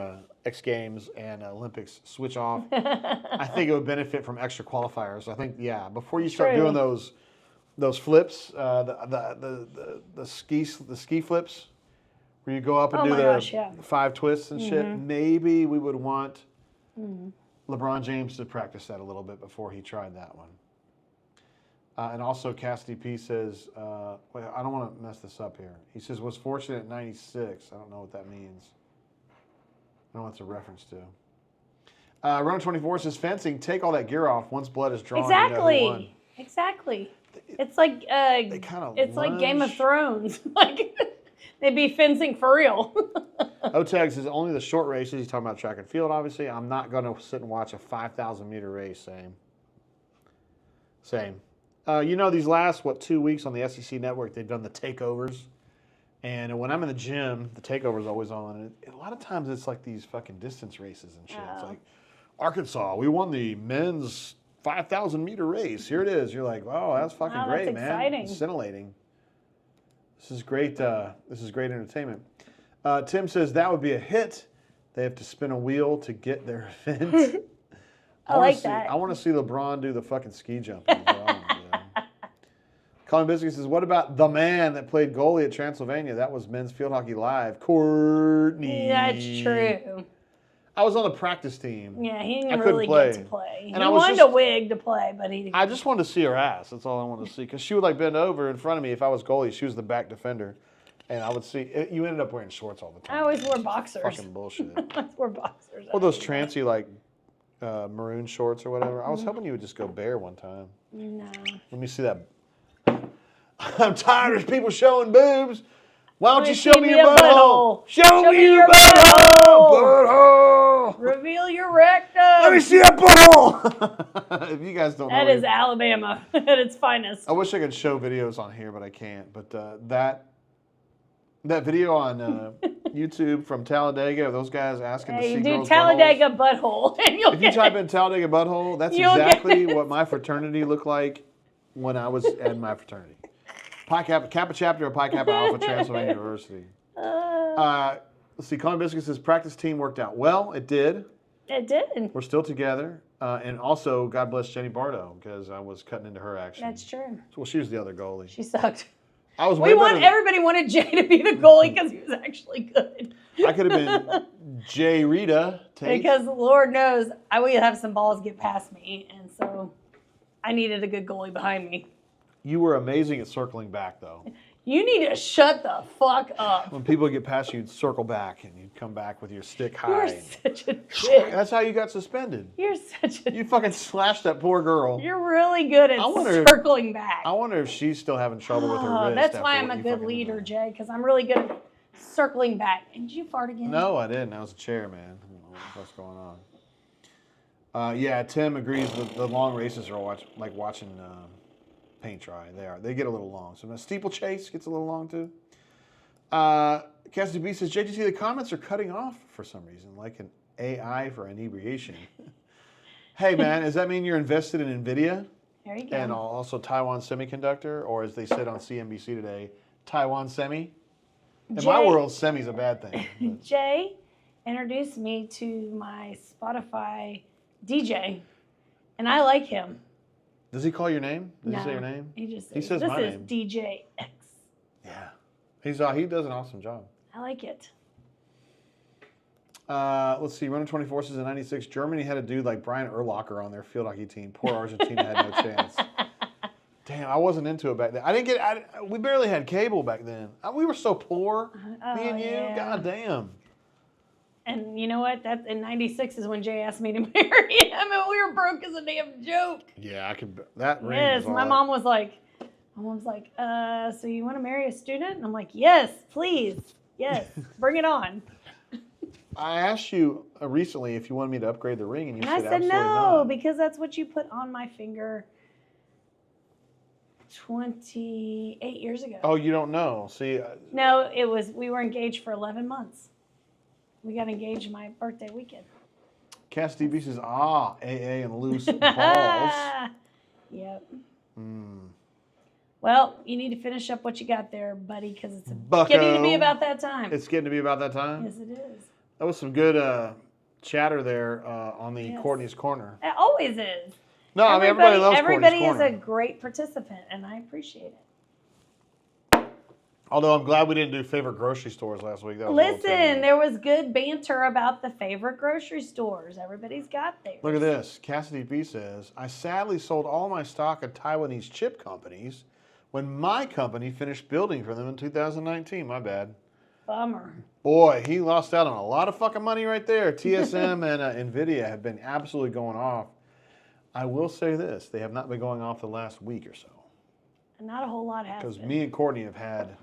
S1: X Games and Olympics switch off. I think it would benefit from extra qualifiers. I think, before you start
S2: True.
S1: doing those flips, the ski flips, where you go up and
S2: Oh
S1: do
S2: my
S1: the
S2: gosh, yeah.
S1: 5 twists and shit, maybe we would want LeBron James to practice that a little bit before he tried that one. And also, Cassidy P says, wait, I don't want to mess this up here. He says, was fortunate at 96. I don't know what that means. I don't know what it's a reference to. Runner24 says, fencing, take all that gear off. Once blood is drawn,
S2: Exactly.
S1: you know who won.
S2: Exactly. It's like it's like Game of
S1: lunge.
S2: Thrones. Like they'd be fencing for real.
S1: Oteg says, only the short races. He's talking about track and field, obviously. I'm not going to sit and watch a 5,000 meter race. Same. These last, 2 weeks on the SEC network, they've done the takeovers. And when I'm in the gym, the takeover's always on. And a lot of times it's like these fucking distance races and shit. It's like, Arkansas, we won the men's 5,000 meter race. Here it is. You're like, wow, that's fucking
S2: Wow,
S1: great,
S2: that's
S1: man.
S2: exciting.
S1: It's scintillating. This is great. This is great entertainment. Tim says that would be a hit. They have to spin a wheel to get their event.
S2: I like that.
S1: I want to see LeBron do the fucking ski jumping as well. Colin Biscuit says, what about the man that played goalie at Transylvania? That was men's field hockey live. Courtney.
S2: That's true.
S1: I was on the practice team.
S2: Yeah, he
S1: I
S2: didn't
S1: couldn't
S2: really
S1: play.
S2: get to play.
S1: And
S2: He
S1: I was
S2: wanted
S1: just-
S2: a wig to play, but he.
S1: I just wanted to see her ass. That's all I wanted to see. Because she would like bend over in front of me if I was goalie. She was the back defender. And I would see. You ended up wearing shorts all the time.
S2: I always wore boxers.
S1: Fucking bullshit.
S2: I always wore boxers.
S1: Well, those trancy like maroon shorts or whatever. I was hoping you would just go bare one time.
S2: No.
S1: Let me see that. I'm tired of people showing boobs. Why don't you show me your butthole? Show me your butthole! Butthole!
S2: Reveal your rectum.
S1: Let me see that butthole! If you guys don't know.
S2: That is Alabama at its finest.
S1: I wish I could show videos on here, but I can't. But that video on YouTube from Talladega, those guys asking to see
S2: Hey, you do
S1: girls'
S2: Talladega butthole, and you'll
S1: buttholes. If you
S2: get
S1: type
S2: it.
S1: in Talladega butthole, that's
S2: You'll get
S1: exactly
S2: it.
S1: what my fraternity looked like when I was in my fraternity. Pi Kappa chapter of Pi Kappa Alpha Transylvania University. Let's see, Colin Biscuit says practice team worked out well. It did.
S2: It did.
S1: We're still together. And also, God bless Jenny Bardo, because I was cutting into her action.
S2: That's true.
S1: Well, she was the other goalie.
S2: She sucked.
S1: I was way better than-
S2: Everybody wanted Jay to be the goalie because he was actually good.
S1: I could have been Jay Rita Tate.
S2: Because Lord knows I would have some balls get past me, and so I needed a good goalie behind me.
S1: You were amazing at circling back, though.
S2: You need to shut the fuck up.
S1: When people get past you, you'd circle back, and you'd come back with your stick
S2: You're
S1: high.
S2: such a dick.
S1: That's how you got suspended.
S2: You're such a.
S1: You fucking slashed that poor girl.
S2: You're really good at
S1: I wonder-
S2: circling back.
S1: I wonder if she's still having trouble with her wrist.
S2: That's
S1: after
S2: why
S1: what
S2: I'm a
S1: you
S2: good
S1: fucking
S2: leader,
S1: did.
S2: Jay, because I'm really good at circling back. And did you fart again?
S1: No, I didn't. That was a chair, man. I don't know what's going on. Yeah, Tim agrees with the long races are like watching paint dry. They are. They get a little long. So the steeplechase gets a little long too. Cassidy B says, JGT, the comments are cutting off for some reason, like an AI for inebriation. Hey, man, does that mean you're invested in NVIDIA
S2: There you go.
S1: and also Taiwan Semiconductor, or as they said on CNBC today, Taiwan Semi? In my
S2: Jay-
S1: world, semi's a bad thing. but-
S2: Jay introduced me to my Spotify DJ, and I like him.
S1: Does he call your name? Does
S2: No,
S1: he say your name?
S2: He just
S1: He says
S2: this
S1: my
S2: is
S1: name.
S2: DJ X.
S1: Yeah. He does an awesome job.
S2: I like it.
S1: Let's see. Runner 24 says in 96, Germany had a dude like Brian Urlacher on their field hockey team. Poor Argentina had no chance. Damn, I wasn't into it back then. We barely had cable back then. We were so poor. Me and you.
S2: yeah.
S1: God damn.
S2: And you know what? That in '96 is when Jay asked me to marry him, and we were broke as a damn joke.
S1: Yeah, I could. That ring.
S2: Yes,
S1: was all
S2: my
S1: that-
S2: mom was like, so you want to marry a student? And I'm like, yes, please, yes, bring it on.
S1: I asked you recently if you wanted me to upgrade the ring, and you
S2: And I
S1: said
S2: said
S1: absolutely
S2: no,
S1: not.
S2: because that's what you put on my finger 28 years ago.
S1: Oh, you don't know. See,
S2: No, we were engaged for 11 months. We got engaged my birthday weekend.
S1: Cass DB says, AA and loose balls.
S2: Yep.
S1: Mm.
S2: Well, you need to finish up what you got there, buddy, because it's
S1: Bucko.
S2: getting to be about that time.
S1: It's getting to be about that time.
S2: Yes, it is.
S1: That was some good chatter there on the
S2: Yes.
S1: Courtney's Corner.
S2: It always is.
S1: No, I mean, everybody loves
S2: Everybody
S1: Courtney's
S2: is
S1: Corner.
S2: a great participant, and I appreciate it.
S1: Although I'm glad we didn't do favorite grocery stores last week. That was a little
S2: Listen,
S1: too-
S2: there was good banter about the favorite grocery stores. Everybody's got theirs.
S1: Look at this. Cassidy B says, I sadly sold all my stock of Taiwanese chip companies when my company finished building for them in 2019. My bad.
S2: Bummer.
S1: Boy, he lost out on a lot of fucking money right there. TSM and NVIDIA have been absolutely going off. I will say this. They have not been going off the last week or so.
S2: Not a whole lot has
S1: Because
S2: been.
S1: me and Courtney have had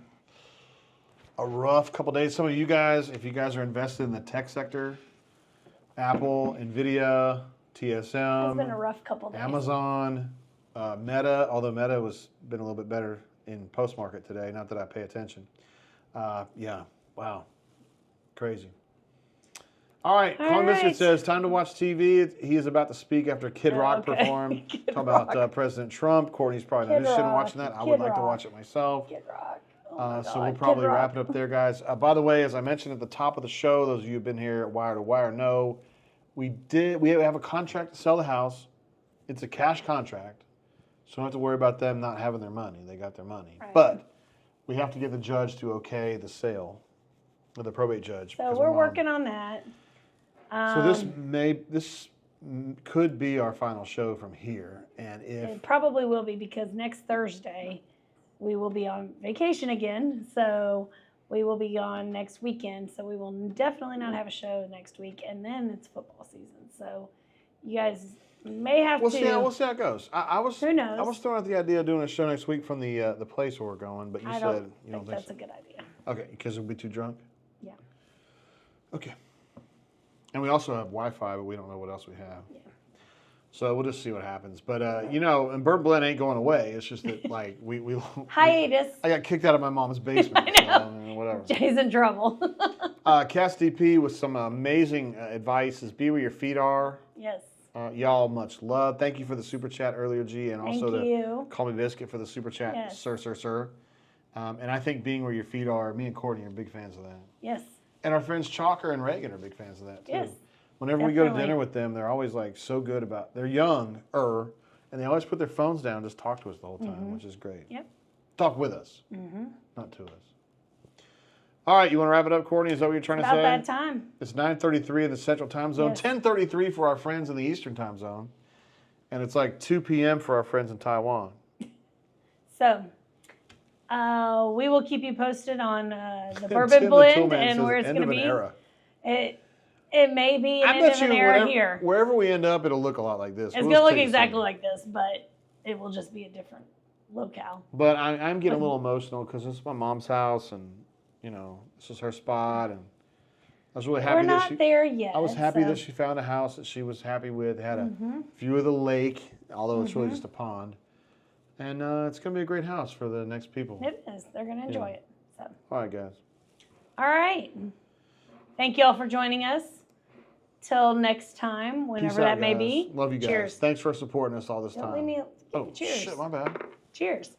S1: a rough couple days. Some of you guys, if you guys are invested in the tech sector, Apple, NVIDIA, TSM,
S2: It's been a rough couple days.
S1: Amazon, Meta, although Meta was been a little bit better in post-market today. Not that I pay attention. Yeah, wow, crazy. All right,
S2: All
S1: Colin Biscuit
S2: right.
S1: says, time to watch TV. He is about to speak after Kid
S2: Oh,
S1: Rock
S2: okay.
S1: performed.
S2: Kid
S1: Talk about
S2: Rock.
S1: President Trump. Courtney's probably not
S2: Kid
S1: interested in
S2: Rock.
S1: watching that. I
S2: Kid
S1: would like to
S2: Rock.
S1: watch it myself.
S2: Kid Rock. Oh my
S1: So
S2: God,
S1: we'll
S2: Kid
S1: probably
S2: Rock.
S1: wrap it up there, guys. By the way, as I mentioned at the top of the show, those of you who've been here at Wire to Wire know we have a contract to sell the house. It's a cash contract, so don't have to worry about them not having their money. They got their money.
S2: Right.
S1: But we have to get the judge to okay the sale, or the probate judge.
S2: So
S1: because
S2: we're
S1: my mom-
S2: working on that.
S1: So this could be our final show from here, and if
S2: It probably will be because next Thursday we will be on vacation again. So we will be gone next weekend. So we will definitely not have a show next week. And then it's football season. So you guys may have
S1: we'll
S2: to.
S1: see how it goes. I was
S2: Who knows?
S1: I was throwing out the idea of doing a show next week from the place where we're going, but you
S2: I
S1: said
S2: don't
S1: you don't
S2: think
S1: think
S2: that's
S1: so.
S2: a good idea.
S1: Okay, because we'll be too drunk.
S2: Yeah.
S1: Okay. And we also have Wi-Fi, but we don't know what else we have.
S2: Yeah.
S1: So we'll just see what happens. But and Bourbon Blend ain't going away. It's just that like we
S2: Hiatus.
S1: I got kicked out of my mom's basement.
S2: I know.
S1: So, whatever.
S2: Jay's in trouble.
S1: Cass DP with some amazing advice is be where your feet are.
S2: Yes.
S1: Y'all much love. Thank you for the super chat earlier, G, and also
S2: Thank you.
S1: Call Me Biscuit for the super chat,
S2: Yes.
S1: sir. And I think being where your feet are, me and Courtney are big fans of that.
S2: Yes.
S1: And our friends Chalker and Reagan are big fans of that too.
S2: Yes.
S1: Whenever we go to
S2: Definitely.
S1: dinner with them, they're always like so good about. They're younger, and they always put their phones down, and just talk to us the whole time, which is great.
S2: Yep.
S1: Talk with us, not to us. All right, you want to wrap it up, Courtney? Is that what you're trying to
S2: About
S1: say?
S2: that time.
S1: It's 9:33 in the Central Time Zone,
S2: Yes.
S1: 10:33 for our friends in the Eastern Time Zone, and it's like 2 p.m. for our friends in Taiwan.
S2: So, we will keep you posted on the
S1: Tim
S2: Bourbon
S1: the
S2: Blend
S1: Toolman
S2: and
S1: says
S2: where it's
S1: end
S2: going to
S1: of
S2: be.
S1: an era.
S2: It may be an
S1: I
S2: end
S1: bet
S2: of
S1: you
S2: an era here.
S1: wherever we end up, it'll look a lot like this.
S2: It's
S1: We'll
S2: going to
S1: just
S2: look
S1: take it
S2: exactly
S1: slow.
S2: like this, but it will just be a different locale.
S1: But I'm getting a little emotional because this is my mom's house, and this is her spot, and I was really happy
S2: We're
S1: that
S2: not
S1: she.
S2: there yet.
S1: I was happy
S2: so-
S1: that she found a house that she was happy with. Had a view of the lake, although it's really just a pond, and it's gonna be a great house for the next people.
S2: It is. They're going to enjoy it. So,
S1: All right, guys.
S2: all right. Thank you all for joining us. Till next time, whenever
S1: Peace out,
S2: that may
S1: guys.
S2: be.
S1: Love you guys.
S2: Cheers.
S1: Thanks for supporting us all this
S2: Don't
S1: time.
S2: leave me.
S1: Oh
S2: Cheers.
S1: shit, my bad.
S2: Cheers.